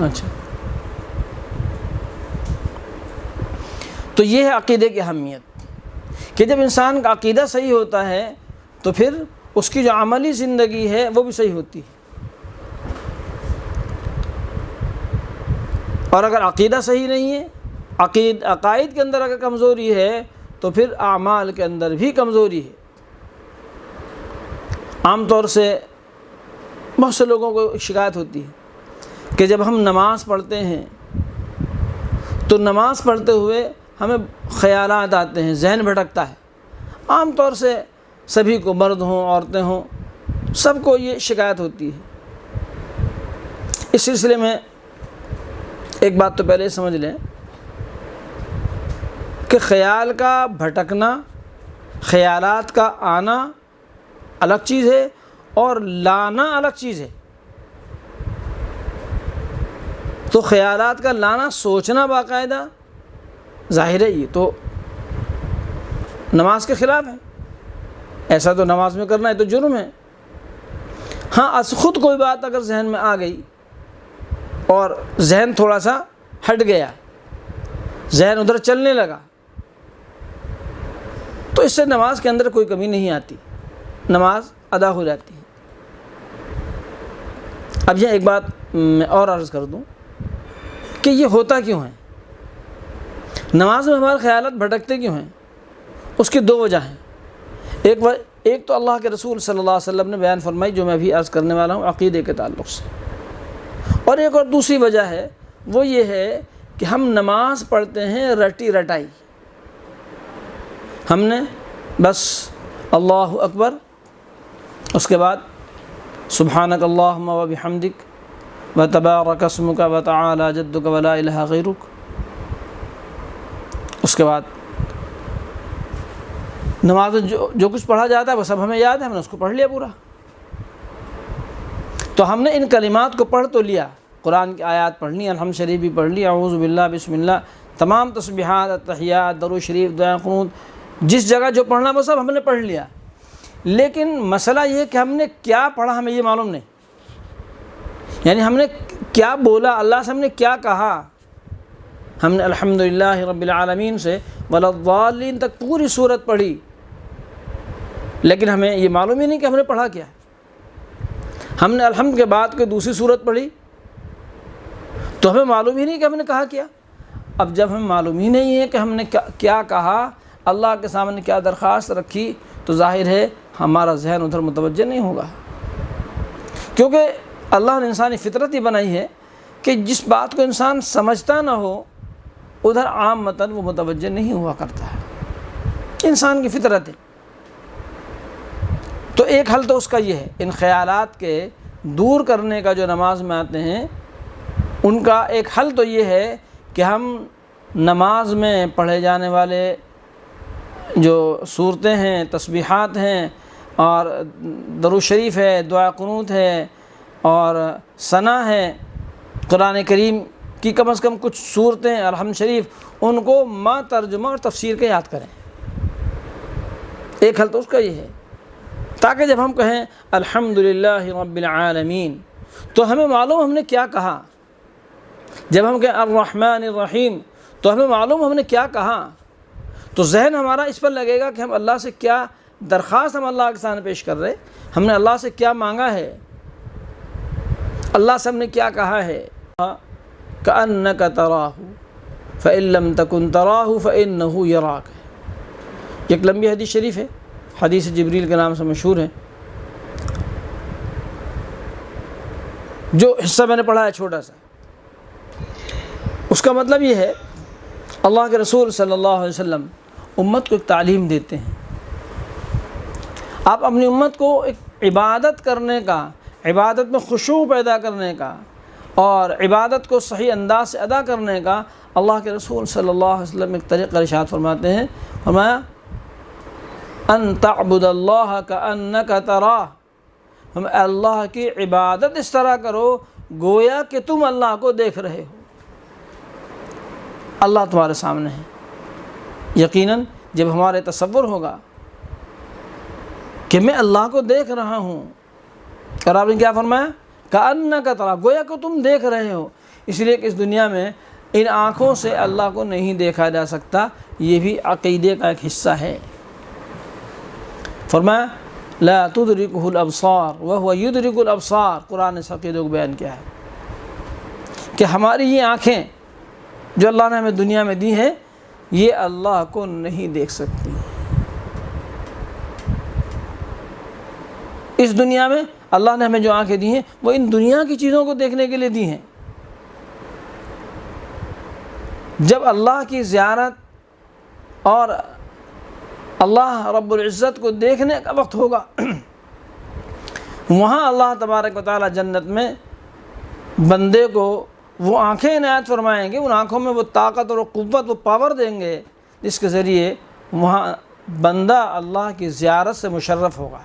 اچھا، تو یہ ہے عقیدے کی اہمیت کہ جب انسان کا عقیدہ صحیح ہوتا ہے تو پھر اس کی جو عملی زندگی ہے وہ بھی صحیح ہوتی ہے، اور اگر عقیدہ صحیح نہیں ہے، عقائد کے اندر اگر کمزوری ہے تو پھر اعمال کے اندر بھی کمزوری ہے۔ عام طور سے بہت سے لوگوں کو شکایت ہوتی ہے کہ جب ہم نماز پڑھتے ہیں تو نماز پڑھتے ہوئے ہمیں خیالات آتے ہیں، ذہن بھٹکتا ہے۔ عام طور سے سبھی کو، مرد ہوں عورتیں ہوں، سب کو یہ شکایت ہوتی ہے۔ اس سلسلے میں ایک بات تو پہلے سمجھ لیں کہ خیال کا بھٹکنا، خیالات کا آنا الگ چیز ہے اور لانا الگ چیز ہے۔ تو خیالات کا لانا، سوچنا باقاعدہ، ظاہر ہے یہ تو نماز کے خلاف ہے، ایسا تو نماز میں کرنا ہے تو جرم ہے۔ ہاں، از خود کوئی بات اگر ذہن میں آ گئی اور ذہن تھوڑا سا ہٹ گیا، ذہن ادھر چلنے لگا، تو اس سے نماز کے اندر کوئی کمی نہیں آتی، نماز ادا ہو جاتی ہے۔ اب یہ ایک بات میں اور عرض کر دوں کہ یہ ہوتا کیوں ہے، نماز میں ہمارے خیالات بھٹکتے کیوں ہیں؟ اس کی دو وجہ ہیں۔ ایک تو اللہ کے رسول صلی اللہ علیہ وسلم نے بیان فرمائی، جو میں ابھی عرض کرنے والا ہوں عقیدے کے تعلق سے، اور ایک اور دوسری وجہ ہے، وہ یہ ہے کہ ہم نماز پڑھتے ہیں رٹی رٹائی، ہم نے بس اللہ اکبر، اس کے بعد سبحانک اللہم و بحمدک و تبارک اسمک و تعالی جدک و لا الہ غیرک، اس کے بعد نماز جو کچھ پڑھا جاتا ہے وہ سب ہمیں یاد ہے، ہم نے اس کو پڑھ لیا پورا۔ تو ہم نے ان کلمات کو پڑھ تو لیا، قرآن کی آیات پڑھ لی، الحمد شریف بھی پڑھ لی، اعوذ باللہ، بسم اللہ، تمام تسبیحات، التحیات، درود شریف، دعائیں قنوت، جس جگہ جو پڑھنا وہ سب ہم نے پڑھ لیا۔ لیکن مسئلہ یہ کہ ہم نے کیا پڑھا ہمیں یہ معلوم نہیں، یعنی ہم نے کیا بولا، اللہ سے ہم نے کیا کہا۔ ہم نے الحمدللہ رب العالمین سے ولا الضالین تک پوری سورت پڑھی، لیکن ہمیں یہ معلوم ہی نہیں کہ ہم نے پڑھا کیا۔ ہم نے الحمد کے بعد کوئی دوسری سورت پڑھی تو ہمیں معلوم ہی نہیں کہ ہم نے کہا کیا۔ اب جب ہمیں معلوم ہی نہیں ہے کہ ہم نے کیا کہا، اللہ کے سامنے کیا درخواست رکھی، تو ظاہر ہے ہمارا ذہن ادھر متوجہ نہیں ہوگا، کیونکہ اللہ نے انسانی فطرت ہی بنائی ہے کہ جس بات کو انسان سمجھتا نہ ہو ادھر عامتاً وہ متوجہ نہیں ہوا کرتا ہے، انسان کی فطرت ہے۔ تو ایک حل تو اس کا یہ ہے، ان خیالات کے دور کرنے کا جو نماز میں آتے ہیں ان کا ایک حل تو یہ ہے کہ ہم نماز میں پڑھے جانے والے جو صورتیں ہیں، تسبیحات ہیں، اور درود شریف ہے، دعا قنوت ہے، اور ثنا ہے، قرآن کریم کی کم از کم کچھ صورتیں، الحمد شریف، ان کو ماں ترجمہ اور تفسیر کے یاد کریں۔ ایک حل تو اس کا یہ ہے، تاکہ جب ہم کہیں الحمدللہ رب العالمین تو ہمیں معلوم ہم نے کیا کہا، جب ہم کہیں الرحمن الرحیم تو ہمیں معلوم ہم نے کیا کہا، تو ذہن ہمارا اس پر لگے گا کہ ہم اللہ سے کیا درخواست ہم اللہ کے سامنے پیش کر رہے، ہم نے اللہ سے کیا مانگا ہے۔ اللہ سب نے کیا کہا ہے، کأنک تراہ فإن لم تکن تراہ فإنہ یراک. ایک لمبی حدیث شریف ہے، حدیث جبریل کے نام سے مشہور ہے. جو حصہ میں نے پڑھا ہے چھوٹا سا، اس کا مطلب یہ ہے اللہ کے رسول صلی اللہ علیہ وسلم امت کو ایک تعلیم دیتے ہیں. آپ اپنی امت کو ایک عبادت کرنے کا، عبادت میں خشوع پیدا کرنے کا اور عبادت کو صحیح انداز سے ادا کرنے کا اللہ کے رسول صلی اللہ علیہ وسلم ایک طریقہ ارشاد فرماتے ہیں. فرمایا ان تعبد اللہ کأنک تراہ، ہم اللہ کی عبادت اس طرح کرو گویا کہ تم اللہ کو دیکھ رہے ہو. اللہ تمہارے سامنے ہے. یقیناً جب ہمارے تصور ہوگا کہ میں اللہ کو دیکھ رہا ہوں، اور آپ نے کیا فرمایا، کأنک تراہ، گویا کہ تم دیکھ رہے ہو. اس لیے کہ اس دنیا میں ان آنکھوں سے اللہ کو نہیں دیکھا جا سکتا، یہ بھی عقیدے کا ایک حصہ ہے. فرمایا لا تدرکہ الابصار وہو یدرک الابصار. قرآن نے اس عقیدے کو بیان کیا ہے کہ ہماری یہ آنکھیں جو اللہ نے ہمیں دنیا میں دی ہیں، یہ اللہ کو نہیں دیکھ سکتی. اس دنیا میں اللہ نے ہمیں جو آنکھیں دی ہیں وہ ان دنیا کی چیزوں کو دیکھنے کے لیے دی ہیں. جب اللہ کی زیارت اور اللہ رب العزت کو دیکھنے کا وقت ہوگا، وہاں اللہ تبارک و تعالی جنت میں بندے کو وہ آنکھیں عنایت فرمائیں گے. ان آنکھوں میں وہ طاقت اور وہ قوت، وہ پاور دیں گے جس کے ذریعے وہاں بندہ اللہ کی زیارت سے مشرف ہوگا.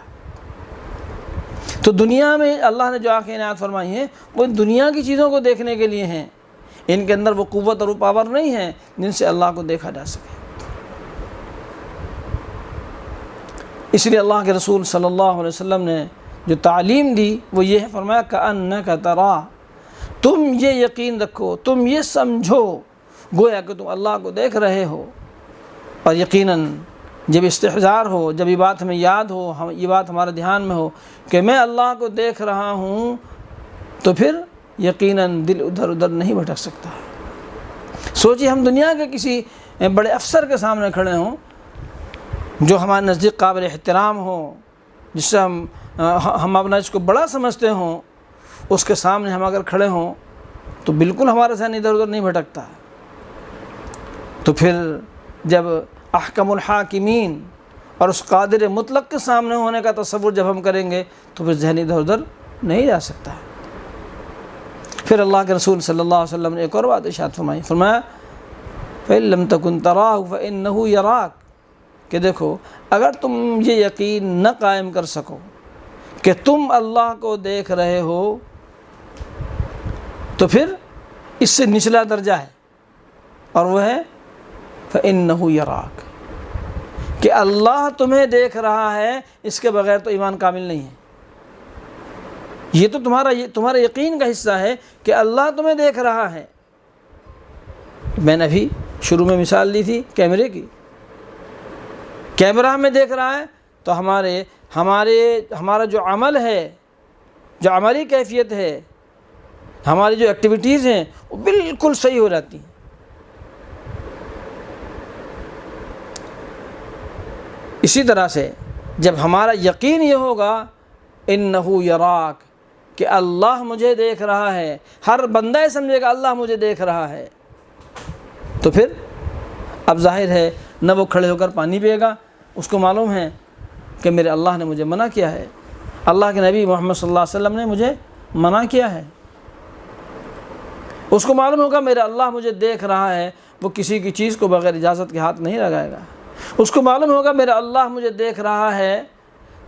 تو دنیا میں اللہ نے جو آنکھیں عنایت فرمائی ہیں وہ دنیا کی چیزوں کو دیکھنے کے لیے ہیں. ان کے اندر وہ قوت اور وہ پاور نہیں ہے جن سے اللہ کو دیکھا جا سکے. اس لیے اللہ کے رسول صلی اللہ علیہ وسلم نے جو تعلیم دی وہ یہ ہے، فرمایا کأنک تراہ، تم یہ یقین رکھو، تم یہ سمجھو گویا کہ تم اللہ کو دیکھ رہے ہو. اور یقیناً جب استحضار ہو، جب یہ بات ہمیں یاد ہو، یہ بات ہمارے دھیان میں ہو کہ میں اللہ کو دیکھ رہا ہوں، تو پھر یقیناً دل ادھر ادھر نہیں بھٹک سکتا. سوچیے ہم دنیا کے کسی بڑے افسر کے سامنے کھڑے ہوں جو ہمارے نزدیک قابل احترام ہو، جس سے ہم اپنا اس کو بڑا سمجھتے ہوں، اس کے سامنے ہم اگر کھڑے ہوں تو بالکل ہمارا ذہن ادھر ادھر نہیں بھٹکتا. تو پھر جب احکم الحاکمین اور اس قادر مطلق کے سامنے ہونے کا تصور جب ہم کریں گے تو پھر ذہن ادھر ادھر نہیں جا سکتا. پھر اللہ کے رسول صلی اللہ علیہ وسلم نے ایک اور بات ارشاد فرمائی، فرمایا فإن لم تکن تراہ فإنہ یراک، کہ دیکھو اگر تم یہ یقین نہ قائم کر سکو کہ تم اللہ کو دیکھ رہے ہو تو پھر اس سے نچلا درجہ ہے، اور وہ ہے فإنہ یراک، کہ اللہ تمہیں دیکھ رہا ہے. اس کے بغیر تو ایمان کامل نہیں ہے. یہ تو تمہارے یقین کا حصہ ہے کہ اللہ تمہیں دیکھ رہا ہے. میں نے ابھی شروع میں مثال دی تھی کیمرے کی. کیمرہ ہمیں دیکھ رہا ہے تو ہمارا جو عمل ہے، جو عملی کیفیت ہے، ہماری جو ایکٹیویٹیز ہیں وہ بالکل صحیح ہو جاتی ہیں. اسی طرح سے جب ہمارا یقین یہ ہوگا انہ یراک، کہ اللہ مجھے دیکھ رہا ہے، ہر بندہ سمجھے گا اللہ مجھے دیکھ رہا ہے، تو پھر اب ظاہر ہے نہ وہ کھڑے ہو کر پانی پیے گا، اس کو معلوم ہے کہ میرے اللہ نے مجھے منع کیا ہے، اللہ کے نبی محمد صلی اللہ علیہ وسلم نے مجھے منع کیا ہے. اس کو معلوم ہوگا میرا اللہ مجھے دیکھ رہا ہے، وہ کسی کی چیز کو بغیر اجازت کے ہاتھ نہیں لگائے گا. اس کو معلوم ہوگا میرا اللہ مجھے دیکھ رہا ہے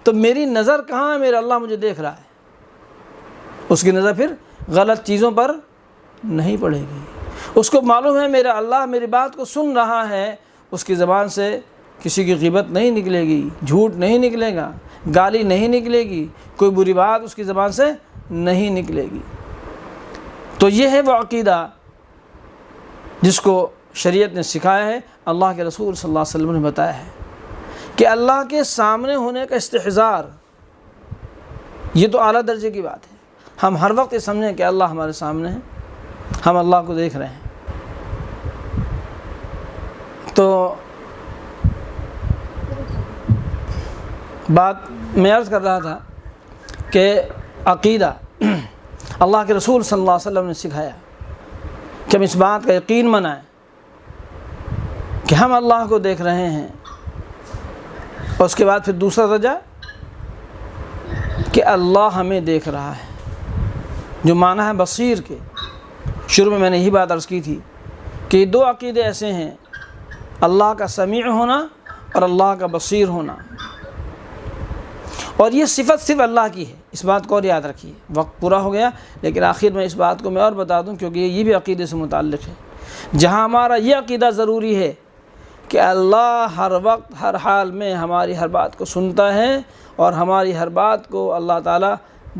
تو میری نظر کہاں ہے، میرا اللہ مجھے دیکھ رہا ہے. اس کی نظر پھر غلط چیزوں پر نہیں پڑے گی. اس کو معلوم ہے میرا اللہ میری بات کو سن رہا ہے، اس کی زبان سے کسی کی غیبت نہیں نکلے گی، جھوٹ نہیں نکلے گا، گالی نہیں نکلے گی، کوئی بری بات اس کی زبان سے نہیں نکلے گی. تو یہ ہے وہ عقیدہ جس کو شریعت نے سکھایا ہے، اللہ کے رسول صلی اللہ علیہ وسلم نے بتایا ہے کہ اللہ کے سامنے ہونے کا استحضار یہ تو اعلیٰ درجے کی بات ہے. ہم ہر وقت یہ سمجھیں کہ اللہ ہمارے سامنے ہے، ہم اللہ کو دیکھ رہے ہیں۔ تو بات میں عرض کر رہا تھا کہ عقیدہ اللہ کے رسول صلی اللہ علیہ وسلم نے سکھایا کہ ہم اس بات کا یقین منائیں کہ ہم اللہ کو دیکھ رہے ہیں، اور اس کے بعد پھر دوسرا درجہ کہ اللہ ہمیں دیکھ رہا ہے، جو معنی ہے بصیر کے۔ شروع میں نے یہی بات عرض کی تھی کہ یہ دو عقیدے ایسے ہیں، اللہ کا سمیع ہونا اور اللہ کا بصیر ہونا، اور یہ صفت صرف اللہ کی ہے۔ اس بات کو اور یاد رکھیے، وقت پورا ہو گیا لیکن آخر میں اس بات کو میں اور بتا دوں کیونکہ یہ بھی عقیدے سے متعلق ہے۔ جہاں ہمارا یہ عقیدہ ضروری ہے کہ اللہ ہر وقت ہر حال میں ہماری ہر بات کو سنتا ہے اور ہماری ہر بات کو اللہ تعالیٰ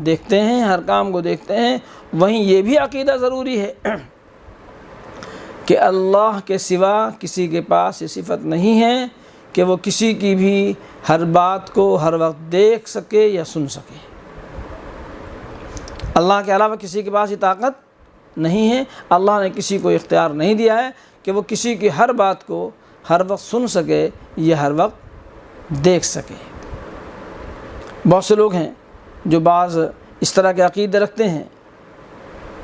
دیکھتے ہیں، ہر کام کو دیکھتے ہیں، وہیں یہ بھی عقیدہ ضروری ہے کہ اللہ کے سوا کسی کے پاس یہ صفت نہیں ہے کہ وہ کسی کی بھی ہر بات کو ہر وقت دیکھ سکے یا سن سکے۔ اللہ کے علاوہ کسی کے پاس یہ طاقت نہیں ہے، اللہ نے کسی کو اختیار نہیں دیا ہے کہ وہ کسی کی ہر بات کو ہر وقت سن سکے یا ہر وقت دیکھ سکے۔ بہت سے لوگ ہیں جو بعض اس طرح کے عقیدے رکھتے ہیں،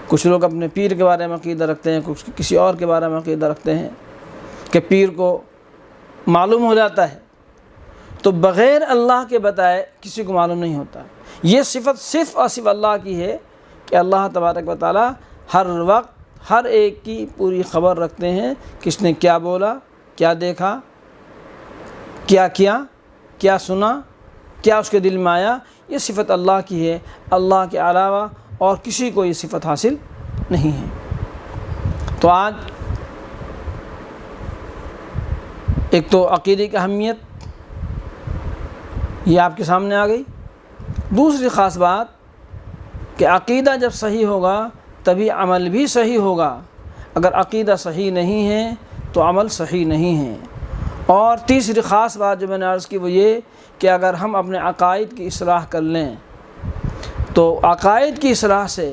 کچھ لوگ اپنے پیر کے بارے میں عقیدہ رکھتے ہیں، کچھ کسی اور کے بارے میں عقیدہ رکھتے ہیں کہ پیر کو معلوم ہو جاتا ہے، تو بغیر اللہ کے بتائے کسی کو معلوم نہیں ہوتا۔ یہ صفت صرف اور صرف اللہ کی ہے کہ اللہ تبارک و تعالی ہر وقت ہر ایک کی پوری خبر رکھتے ہیں، کس نے کیا بولا، کیا دیکھا، کیا کیا، کیا سنا، کیا اس کے دل میں آیا۔ یہ صفت اللہ کی ہے، اللہ کے علاوہ اور کسی کو یہ صفت حاصل نہیں ہے۔ تو آج ایک تو عقیدے کی اہمیت یہ آپ کے سامنے آ گئی۔ دوسری خاص بات کہ عقیدہ جب صحیح ہوگا تبھی عمل بھی صحیح ہوگا، اگر عقیدہ صحیح نہیں ہے تو عمل صحیح نہیں ہے۔ اور تیسری خاص بات جو میں نے عرض کی وہ یہ کہ اگر ہم اپنے عقائد کی اصلاح کر لیں تو عقائد کی اصلاح سے،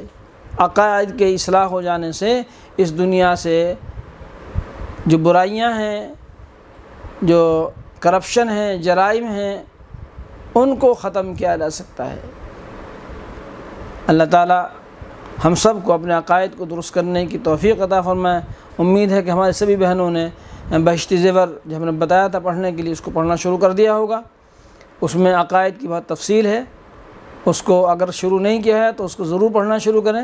عقائد کے اصلاح ہو جانے سے اس دنیا سے جو برائیاں ہیں، جو کرپشن ہیں، جرائم ہیں، ان کو ختم کیا جا سکتا ہے۔ اللہ تعالیٰ ہم سب کو اپنے عقائد کو درست کرنے کی توفیق عطا فرمائے۔ امید ہے کہ ہمارے سبھی بہنوں نے بہشتی زیور جو ہم نے بتایا تھا پڑھنے کے لیے اس کو پڑھنا شروع کر دیا ہوگا۔ اس میں عقائد کی بہت تفصیل ہے، اس کو اگر شروع نہیں کیا ہے تو اس کو ضرور پڑھنا شروع کریں،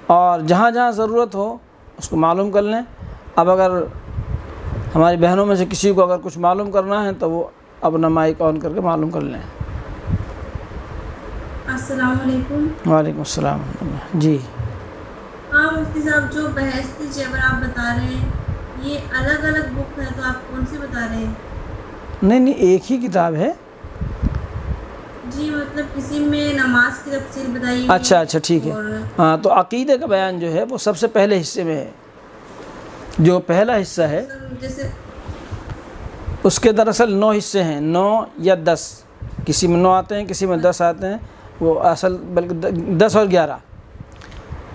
اور جہاں جہاں ضرورت ہو اس کو معلوم کر لیں۔ اب اگر ہماری بہنوں میں سے کسی کو اگر کچھ معلوم کرنا ہے تو وہ اپنا مائک آن کر کے معلوم کر لیں۔ السلام علیکم۔ وعلیکم السلام۔ جی ہاں مفتی صاحب، جو بہشتی زیور آپ بتا رہے ہیں یہ الگ الگ بک ہے، تو آپ کون سی بتا رہے ہیں؟ نہیں ایک ہی کتاب ہے۔ جی مطلب کسی میں نماز کی تفصیل بتائی۔ اچھا ٹھیک ہے۔ ہاں تو عقیدے کا بیان جو ہے وہ سب سے پہلے حصے میں ہے۔ جو پہلا حصہ ہے جیسے اس کے دراصل 9 حصے ہیں، 9 یا 10، کسی میں 9 آتے ہیں، کسی میں 10 آتے ہیں، وہ اصل بلکہ 10 اور 11۔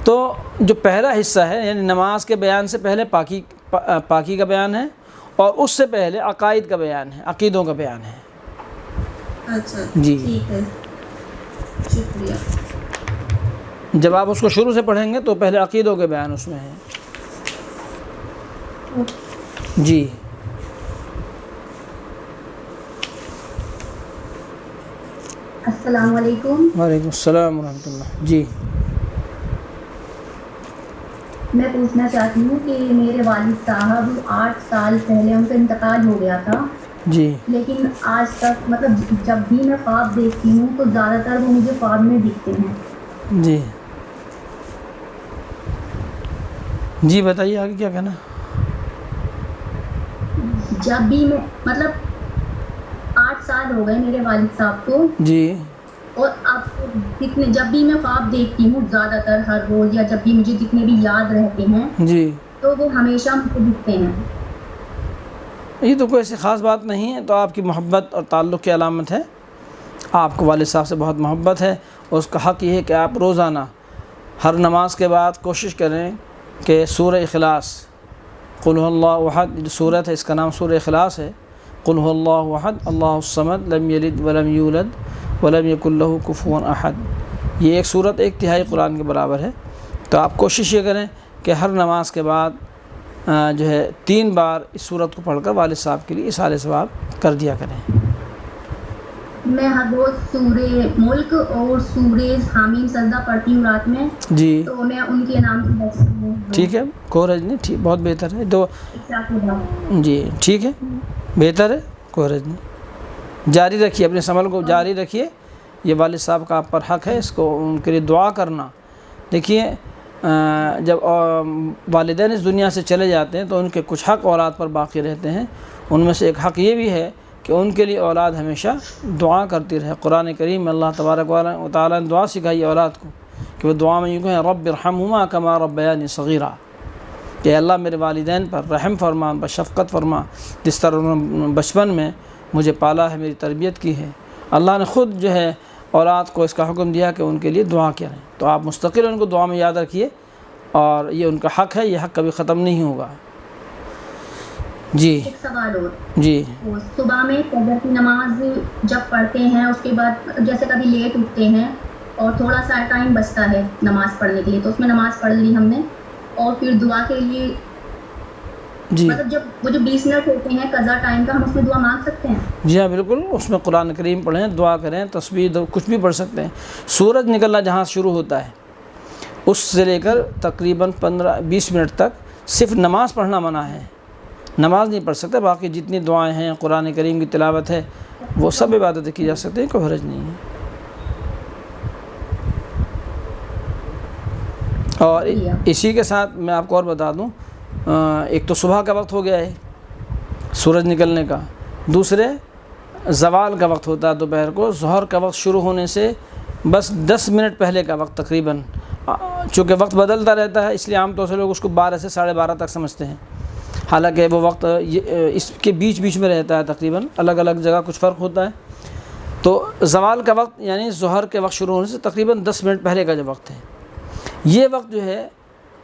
تو جو پہلا حصہ ہے یعنی نماز کے بیان سے پہلے پاکی کا بیان ہے، اور اس سے پہلے عقائد کا بیان ہے، عقیدوں کا بیان ہے۔ اچھا جی ٹھیک ہے، شکریہ۔ جب آپ اس کو شروع سے پڑھیں گے تو پہلے عقیدوں کے بیان اس میں ہے۔ جی السلام علیکم۔ وعلیکم السلام ورحمۃ اللہ۔ جی میں پوچھنا چاہتی ہوں کہ میرے والد صاحب 8 سال پہلے ان کا انتقال ہو گیا تھا، جی لیکن آج تک مطلب جب بھی میں خواب دیکھتی ہوں تو زیادہ تر وہ مجھے خواب میں دکھتے ہیں۔ جی جی بتائیے آگے کیا کہنا۔ جب بھی میں مطلب 8 سال ہو گئے میرے والد صاحب کو، جی اور اب جب بھی میں خواب دیکھتی ہوں زیادہ تر ہر روز، یا جب بھی مجھے جتنے بھی یاد رہتے ہیں جی تو وہ ہمیشہ مجھے دکھتے ہیں۔ یہ تو کوئی ایسی خاص بات نہیں ہے، تو آپ کی محبت اور تعلق کی علامت ہے۔ آپ کو والد صاحب سے بہت محبت ہے، اور اس کا حق یہ ہے کہ آپ روزانہ ہر نماز کے بعد کوشش کریں کہ سورہ اخلاص قل هو اللہ احد جو سورت ہے اس کا نام سورہ اخلاص ہے، قل هو اللہ احد اللہ الصمد لم یلد ولم یولد ولم یکن لہ کفوا احد، یہ ایک سورت 1/3 قرآن کے برابر ہے۔ تو آپ کوشش یہ کریں کہ ہر نماز کے بعد جو ہے 3 بار اس سورت کو پڑھ کر والد صاحب کے لیے اصال ثواب کر دیا کریں۔ میں ہر روز سورہ ملک اور سورہ حامیم سجدہ پڑھتی ہوں رات میں، جی تو میں ان کے نام سے پڑھتی ہوں۔ ٹھیک ہے، کوئی حرج نہیں، ٹھیک، بہت بہتر ہے تو جی ٹھیک ہے، بہتر ہے، کوئی حرج نہیں، جاری رکھیے، اپنے عمل کو جاری رکھیے، یہ والد صاحب کا آپ پر حق ہے، اس کو ان کے لیے دعا کرنا۔ دیکھیے جب والدین اس دنیا سے چلے جاتے ہیں تو ان کے کچھ حق اولاد پر باقی رہتے ہیں، ان میں سے ایک حق یہ بھی ہے کہ ان کے لیے اولاد ہمیشہ دعا کرتی رہے۔ قرآن کریم میں اللہ تبارک و تعالیٰ نے دعا سکھائی اولاد کو کہ وہ دعا میں یوں کہیں رب ارحمہما کما ربیانی صغیرا، کہ اللہ میرے والدین پر رحم فرما، ان پر شفقت فرما، جس طرح انہوں نے بچپن میں مجھے پالا ہے، میری تربیت کی ہے۔ اللہ نے خود جو ہے اولاد کو اس کا حکم دیا کہ ان کے لیے دعا کریں، تو آپ مستقل ان کو دعا میں یاد رکھیے، اور یہ ان کا حق ہے، یہ حق کبھی ختم نہیں ہوگا۔ جی ایک سوال اور، جی صبح میں فجر کی نماز جب پڑھتے ہیں اس کے بعد جیسے کبھی لیٹ اٹھتے ہیں اور تھوڑا سا ٹائم بچتا ہے نماز پڑھنے کے لیے، تو اس میں نماز پڑھ لی ہم نے، اور پھر دعا کے لیے جی مطلب جب وہ جو 20 منٹ ہوتے ہیں قضا ٹائم کا، ہم اس میں دعا مانگ سکتے ہیں؟ جی ہاں بالکل، اس میں قرآن کریم پڑھیں، دعا کریں، تسبیح کچھ بھی پڑھ سکتے ہیں۔ سورج نکلنا جہاں شروع ہوتا ہے اس سے لے کر تقریباً 15-20 منٹ تک صرف نماز پڑھنا منع ہے، نماز نہیں پڑھ سکتے، باقی جتنی دعائیں ہیں، قرآن کریم کی تلاوت ہے، وہ سب عبادتیں کی جا سکتی ہیں، کوئی حرج نہیں ہے۔ اور اسی کے ساتھ میں آپ کو اور بتا دوں، ایک تو صبح کا وقت ہو گیا ہے سورج نکلنے کا، دوسرے زوال کا وقت ہوتا ہے دوپہر کو، ظہر کا وقت شروع ہونے سے بس 10 منٹ پہلے کا وقت تقریباً، چونکہ وقت بدلتا رہتا ہے اس لیے عام طور سے لوگ اس کو 12 سے 12:30 تک سمجھتے ہیں، حالانکہ وہ وقت اس کے بیچ میں رہتا ہے، تقریباً الگ الگ جگہ کچھ فرق ہوتا ہے۔ تو زوال کا وقت یعنی ظہر کے وقت شروع ہونے سے تقریباً 10 منٹ پہلے کا جو وقت ہے، یہ وقت جو ہے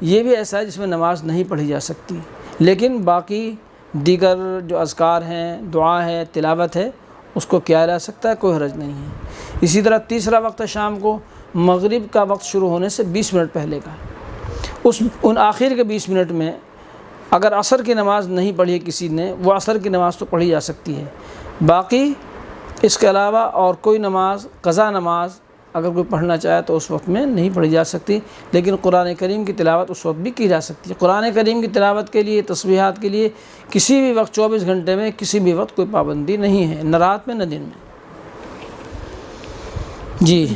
یہ بھی ایسا ہے جس میں نماز نہیں پڑھی جا سکتی، لیکن باقی دیگر جو اذکار ہیں، دعا ہے، تلاوت ہے، اس کو کیا جا سکتا ہے، کوئی حرج نہیں ہے۔ اسی طرح تیسرا وقت ہے شام کو، مغرب کا وقت شروع ہونے سے 20 منٹ پہلے کا، ان آخر کے 20 منٹ میں اگر عصر کی نماز نہیں پڑھی کسی نے، وہ عصر کی نماز تو پڑھی جا سکتی ہے، باقی اس کے علاوہ اور کوئی نماز، قضا نماز اگر کوئی پڑھنا چاہے تو اس وقت میں نہیں پڑھی جا سکتی، لیکن قرآن کریم کی تلاوت اس وقت بھی کی جا سکتی ہے۔ قرآن کریم کی تلاوت کے لیے، تسبیحات کے لیے کسی بھی وقت 24 گھنٹے میں کسی بھی وقت کوئی پابندی نہیں ہے، نہ رات میں نہ دن میں۔ جی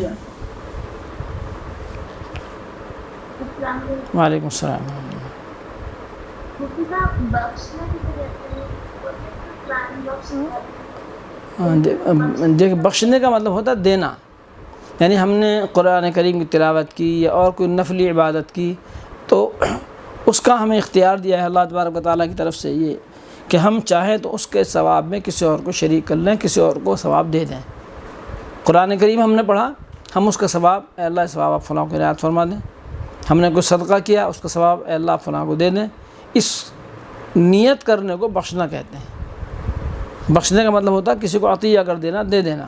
وعلیکم السلام۔ دیکھ بخشنے کا مطلب ہوتا ہے دینا، یعنی ہم نے قرآن کریم کی تلاوت کی یا اور کوئی نفلی عبادت کی تو اس کا ہمیں اختیار دیا ہے اللہ تبارک و تعالیٰ کی طرف سے، یہ کہ ہم چاہیں تو اس کے ثواب میں کسی اور کو شریک کر لیں، کسی اور کو ثواب دے دیں۔ قرآن کریم ہم نے پڑھا، ہم اس کا ثواب، اے اللہ ثواب آپ فلاں کو عنایت فرما دیں، ہم نے کوئی صدقہ کیا، اس کا ثواب اے اللہ فلاں کو دے دیں، اس نیت کرنے کو بخشنا کہتے ہیں۔ بخشنے کا مطلب ہوتا ہے کسی کو عطیہ کر دینا، دے دینا،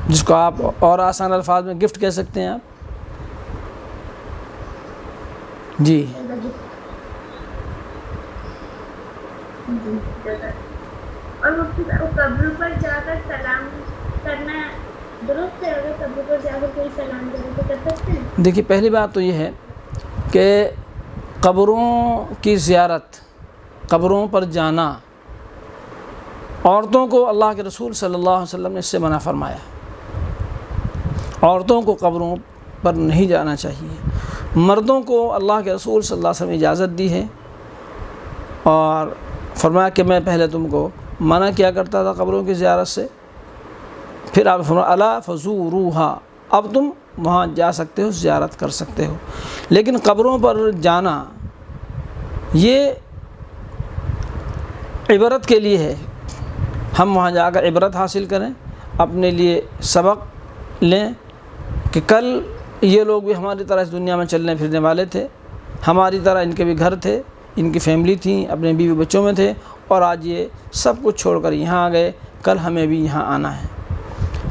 جس کو آپ اور آسان الفاظ میں گفٹ کہہ سکتے ہیں آپ۔ جی اور قبر پر جا کر سلام کرنا درست ہے؟ اگر قبر پر جا کر کوئی سلام کرے تو کر سکتے ہیں؟ دیکھیے پہلی بات تو یہ ہے کہ قبروں کی زیارت، قبروں پر جانا، عورتوں کو اللہ کے رسول صلی اللہ علیہ وسلم نے اس سے منع فرمایا، عورتوں کو قبروں پر نہیں جانا چاہیے۔ مردوں کو اللہ کے رسول صلی اللہ علیہ وسلم نے اجازت دی ہے، اور فرمایا کہ میں پہلے تم کو منع کیا کرتا تھا قبروں کی زیارت سے، پھر آپ فرمایا الا فزوروہا، اب تم وہاں جا سکتے ہو، زیارت کر سکتے ہو۔ لیکن قبروں پر جانا یہ عبرت کے لیے ہے، ہم وہاں جا کر عبرت حاصل کریں، اپنے لیے سبق لیں کہ کل یہ لوگ بھی ہماری طرح اس دنیا میں چلنے پھرنے والے تھے، ہماری طرح ان کے بھی گھر تھے، ان کی فیملی تھیں، اپنے بیوی بچوں میں تھے، اور آج یہ سب کچھ چھوڑ کر یہاں آ گئے، کل ہمیں بھی یہاں آنا ہے۔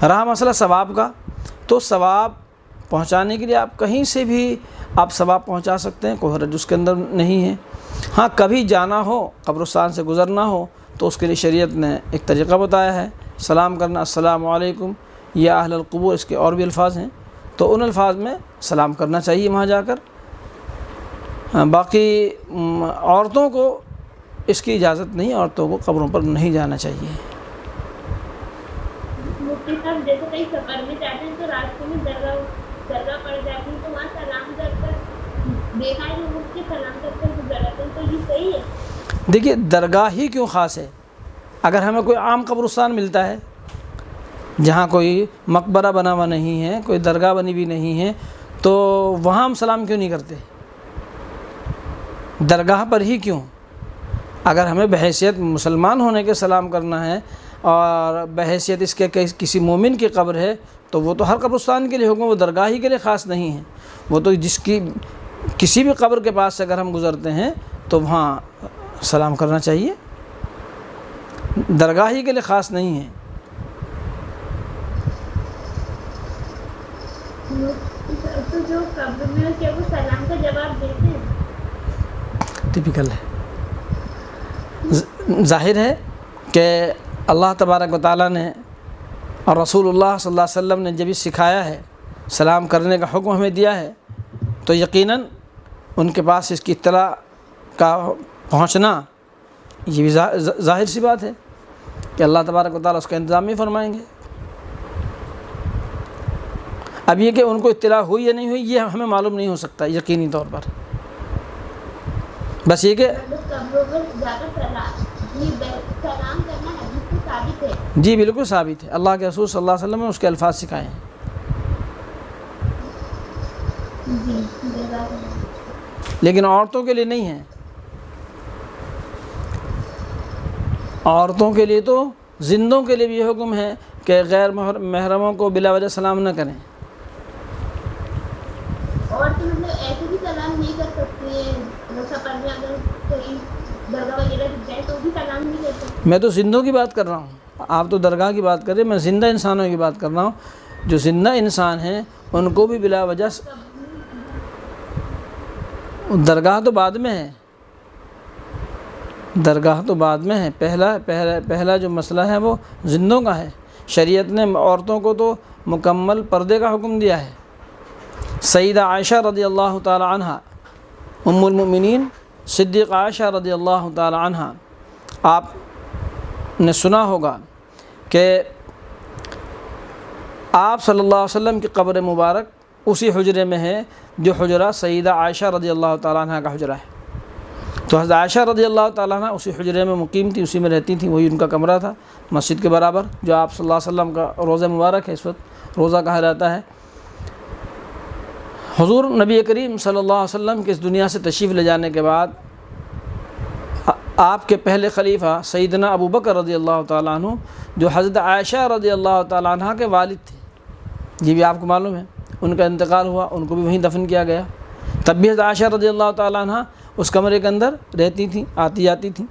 رہا مسئلہ ثواب کا، تو ثواب پہنچانے کے لیے آپ کہیں سے بھی آپ ثواب پہنچا سکتے ہیں، کوئی حرج اس کے اندر نہیں ہے۔ ہاں کبھی جانا ہو، قبرستان سے گزرنا ہو، تو اس کے لیے شریعت نے ایک طریقہ بتایا ہے، سلام کرنا، السلام علیکم یا اہل القبور، اس کے اور بھی الفاظ ہیں، تو ان الفاظ میں سلام کرنا چاہیے وہاں جا کر۔ باقی عورتوں کو اس کی اجازت نہیں، عورتوں کو قبروں پر نہیں جانا چاہیے۔ مفتی صاحب جیسے کئی سفر میں جاتے ہیں تو راستے میں درگاہ پڑ جاتی ہے، تو وہاں سلام کر کر دیکھا ہے کہ مفتی سلام کر کر گزر جاتے ہیں، تو یہ صحیح ہے؟ دیکھیے درگاہ ہی کیوں خاص ہے؟ اگر ہمیں کوئی عام قبرستان ملتا ہے جہاں کوئی مقبرہ بنا ہوا نہیں ہے، کوئی درگاہ بنی ہوئی نہیں ہے، تو وہاں ہم سلام کیوں نہیں کرتے؟ درگاہ پر ہی کیوں؟ اگر ہمیں بحیثیت مسلمان ہونے کے سلام کرنا ہے اور بحیثیت اس کے کسی مومن کی قبر ہے، تو وہ تو ہر قبرستان کے لیے حکم، وہ درگاہ ہی کے لیے خاص نہیں ہے، وہ تو جس کی کسی بھی قبر کے پاس سے اگر ہم گزرتے ہیں تو وہاں سلام کرنا چاہیے، درگاہ ہی کے لیے خاص نہیں ہے۔ تو جو قبر میں کیا وہ سلام کا جواب دیتے ہیں؟ ٹپیکل ہے، ظاہر ہے کہ اللہ تبارک و تعالیٰ نے اور رسول اللہ صلی اللہ علیہ وسلم نے جب سکھایا ہے، سلام کرنے کا حکم ہمیں دیا ہے، تو یقیناً ان کے پاس اس کی اطلاع کا پہنچنا یہ بھی ظاہر سی بات ہے کہ اللہ تبارک و تعالیٰ اس کا انتظام ہی فرمائیں گے۔ اب یہ کہ ان کو اطلاع ہوئی یا نہیں ہوئی یہ ہمیں معلوم نہیں ہو سکتا یقینی طور پر، بس یہ کہ قبروں پر جا کر سلام کرنا حدیث سے ثابت ہے۔ جی بالکل ثابت ہے، اللہ کے رسول صلی اللہ علیہ وسلم نے اس کے الفاظ سکھائے ہیں۔ جی لیکن عورتوں کے لیے نہیں ہے، عورتوں کے لیے تو زندوں کے لیے بھی یہ حکم ہے کہ غیر محرموں کو بلا وجہ سلام نہ کریں۔ اور تو مطلب ایسے بھی سلام نہیں کر سکتے ہیں، سفر میں اگر کہیں درگاہ وغیرہ دکھ جائے تو بھی سلام نہیں کر سکتے؟ میں تو زندوں کی بات کر رہا ہوں، آپ تو درگاہ کی بات کر رہے ہیں، میں زندہ انسانوں کی بات کر رہا ہوں۔ جو زندہ انسان ہیں ان کو بھی بلا وجہ درگاہ تو بعد میں ہے، درگاہ تو بعد میں ہے، پہلا جو مسئلہ ہے وہ زندوں کا ہے۔ شریعت نے عورتوں کو تو مکمل پردے کا حکم دیا ہے۔ سیدہ عائشہ رضی اللہ تعالی عنہ، ام المؤمنین صدیقہ عائشہ رضی اللہ تعالی عنہ، آپ نے سنا ہوگا کہ آپ صلی اللہ علیہ وسلم کی قبر مبارک اسی حجرے میں ہے جو حجرہ سیدہ عائشہ رضی اللہ تعالی عنہ کا حجرہ ہے۔ تو حضرت عائشہ رضی اللہ تعالیٰ عنہ اسی حجرے میں مقیم تھی، اسی میں رہتی تھیں، وہی ان کا کمرہ تھا مسجد کے برابر، جو آپ صلی اللہ علیہ وسلم کا روضہ مبارک ہے، اس وقت روضہ کہا جاتا ہے۔ حضور نبی کریم صلی اللہ علیہ وسلم کے اس دنیا سے تشریف لے جانے کے بعد آپ کے پہلے خلیفہ سیدنا ابو بکر رضی اللہ تعالیٰ عنہ، جو حضرت عائشہ رضی اللہ تعالیٰ عنہ کے والد تھے، یہ بھی آپ کو معلوم ہے، ان کا انتقال ہوا، ان کو بھی وہیں دفن کیا گیا۔ تب بھی حضرت عائشہ رضی اللہ تعالیٰ عنہ اس کمرے کے اندر رہتی تھیں، آتی جاتی تھیں۔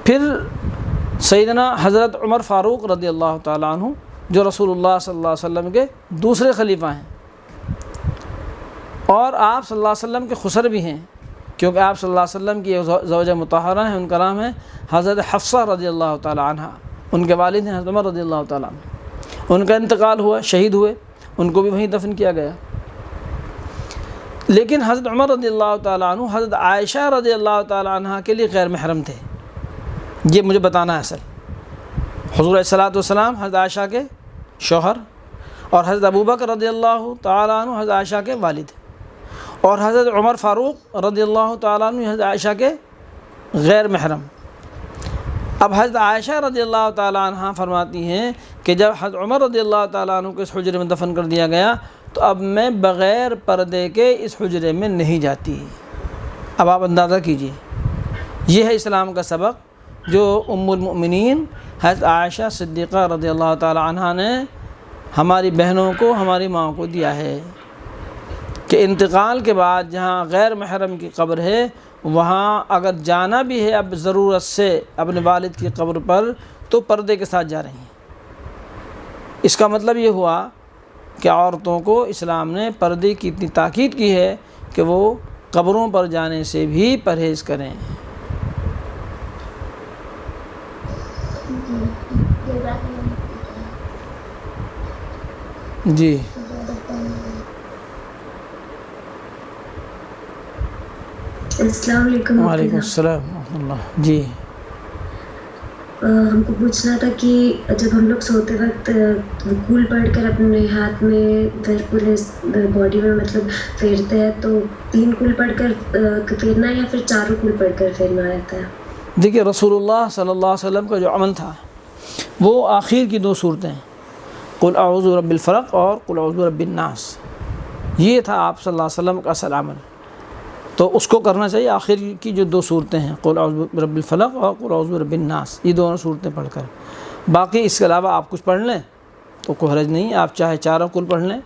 پھر سیدنا حضرت عمر فاروق رضی اللہ تعالیٰ عنہ، جو رسول اللہ صلی اللہ علیہ وسلم کے دوسرے خلیفہ ہیں، اور آپ صلی اللہ علیہ وسلم کے خسر بھی ہیں، کیونکہ آپ صلی اللہ علیہ وسلم کی زوجہ مطہرہ ہیں، ان کا نام ہے حضرت حفصہ رضی اللہ تعالیٰ عنہ، ان کے والد ہیں حضرت عمر رضی اللہ تعالیٰ عنہ۔ ان کا انتقال ہوا، شہید ہوئے، ان کو بھی وہیں دفن کیا گیا۔ لیکن حضرت عمر رضی اللہ تعالیٰ عنہ حضرت عائشہ رضی اللہ تعالیٰ عنہ کے لیے غیر محرم تھے، یہ مجھے بتانا ہے اصل۔ حضور علیہ الصلوۃ والسلام حضرت عائشہ کے شوہر، اور حضرت ابو بکر رضی اللہ تعالیٰ عنہ حضرت عائشہ کے والد، اور حضرت عمر فاروق رضی اللہ تعالیٰ عنہ حضرت عائشہ کے غیر محرم۔ اب حضرت عائشہ رضی اللہ تعالیٰ عنہ فرماتی ہیں کہ جب حضرت عمر رضی اللہ تعالیٰ عنہ کو اس حجرے میں دفن کر دیا گیا تو اب میں بغیر پردے کے اس حجرے میں نہیں جاتی۔ اب آپ اندازہ کیجئے، یہ ہے اسلام کا سبق جو ام المؤمنین حضرت عائشہ صدیقہ رضی اللہ تعالیٰ عنہ نے ہماری بہنوں کو ہماری ماں کو دیا ہے کہ انتقال کے بعد جہاں غیر محرم کی قبر ہے وہاں اگر جانا بھی ہے اب ضرورت سے اپنے والد کی قبر پر تو پردے کے ساتھ جا رہی ہیں۔ اس کا مطلب یہ ہوا کہ عورتوں کو اسلام نے پردے کی اتنی تاکید کی ہے کہ وہ قبروں پر جانے سے بھی پرہیز کریں۔ جی السلام علیکم۔ وعلیکم السلام ورحمۃ اللہ۔ جی ہم کو پوچھنا تھا کہ جب ہم لوگ سوتے وقت کول پڑھ کر اپنے ہاتھ میں پورے باڈی میں مطلب پھیرتے ہیں تو 3 کول پڑھ کر پھیرنا ہے یا پھر 4 کول پڑھ کر پھیرنا رہتا ہے؟ دیکھیے رسول اللہ صلی اللہ علیہ وسلم کا جو عمل تھا وہ آخر کی 2 صورتیں قل اعوذ برب الفلق اور قل اعوذ برب الناس، یہ تھا آپ صلی اللہ علیہ وسلم کا اصل عمل، تو اس کو کرنا چاہیے آخر کی جو 2 صورتیں ہیں قل اعوذ برب الفلق اور قل اعوذ برب الناس، یہ دونوں صورتیں پڑھ کر۔ باقی اس کے علاوہ آپ کچھ پڑھ لیں تو کوئی حرج نہیں، آپ چاہے 4 کل پڑھ لیں،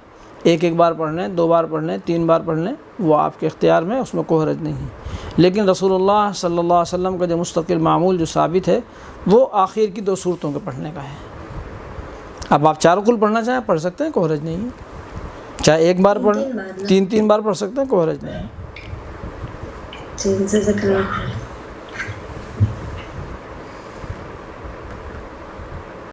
ایک بار پڑھ لیں، 2 بار پڑھ لیں، 3 بار پڑھ لیں، وہ آپ کے اختیار میں، اس میں کوئی حرج نہیں ہے۔ لیکن رسول اللہ صلی اللہ علیہ وسلم کا جو مستقل معمول جو ثابت ہے وہ آخر کی 2 صورتوں کے پڑھنے کا ہے۔ اب آپ 4 کل پڑھنا چاہیں پڑھ سکتے ہیں، کوئی حرج نہیں ہے، چاہے 1 بار پڑھ 3 بار پڑھ سکتے ہیں، کوئی حرج نہیں ہے۔ جی جزاک اللہ۔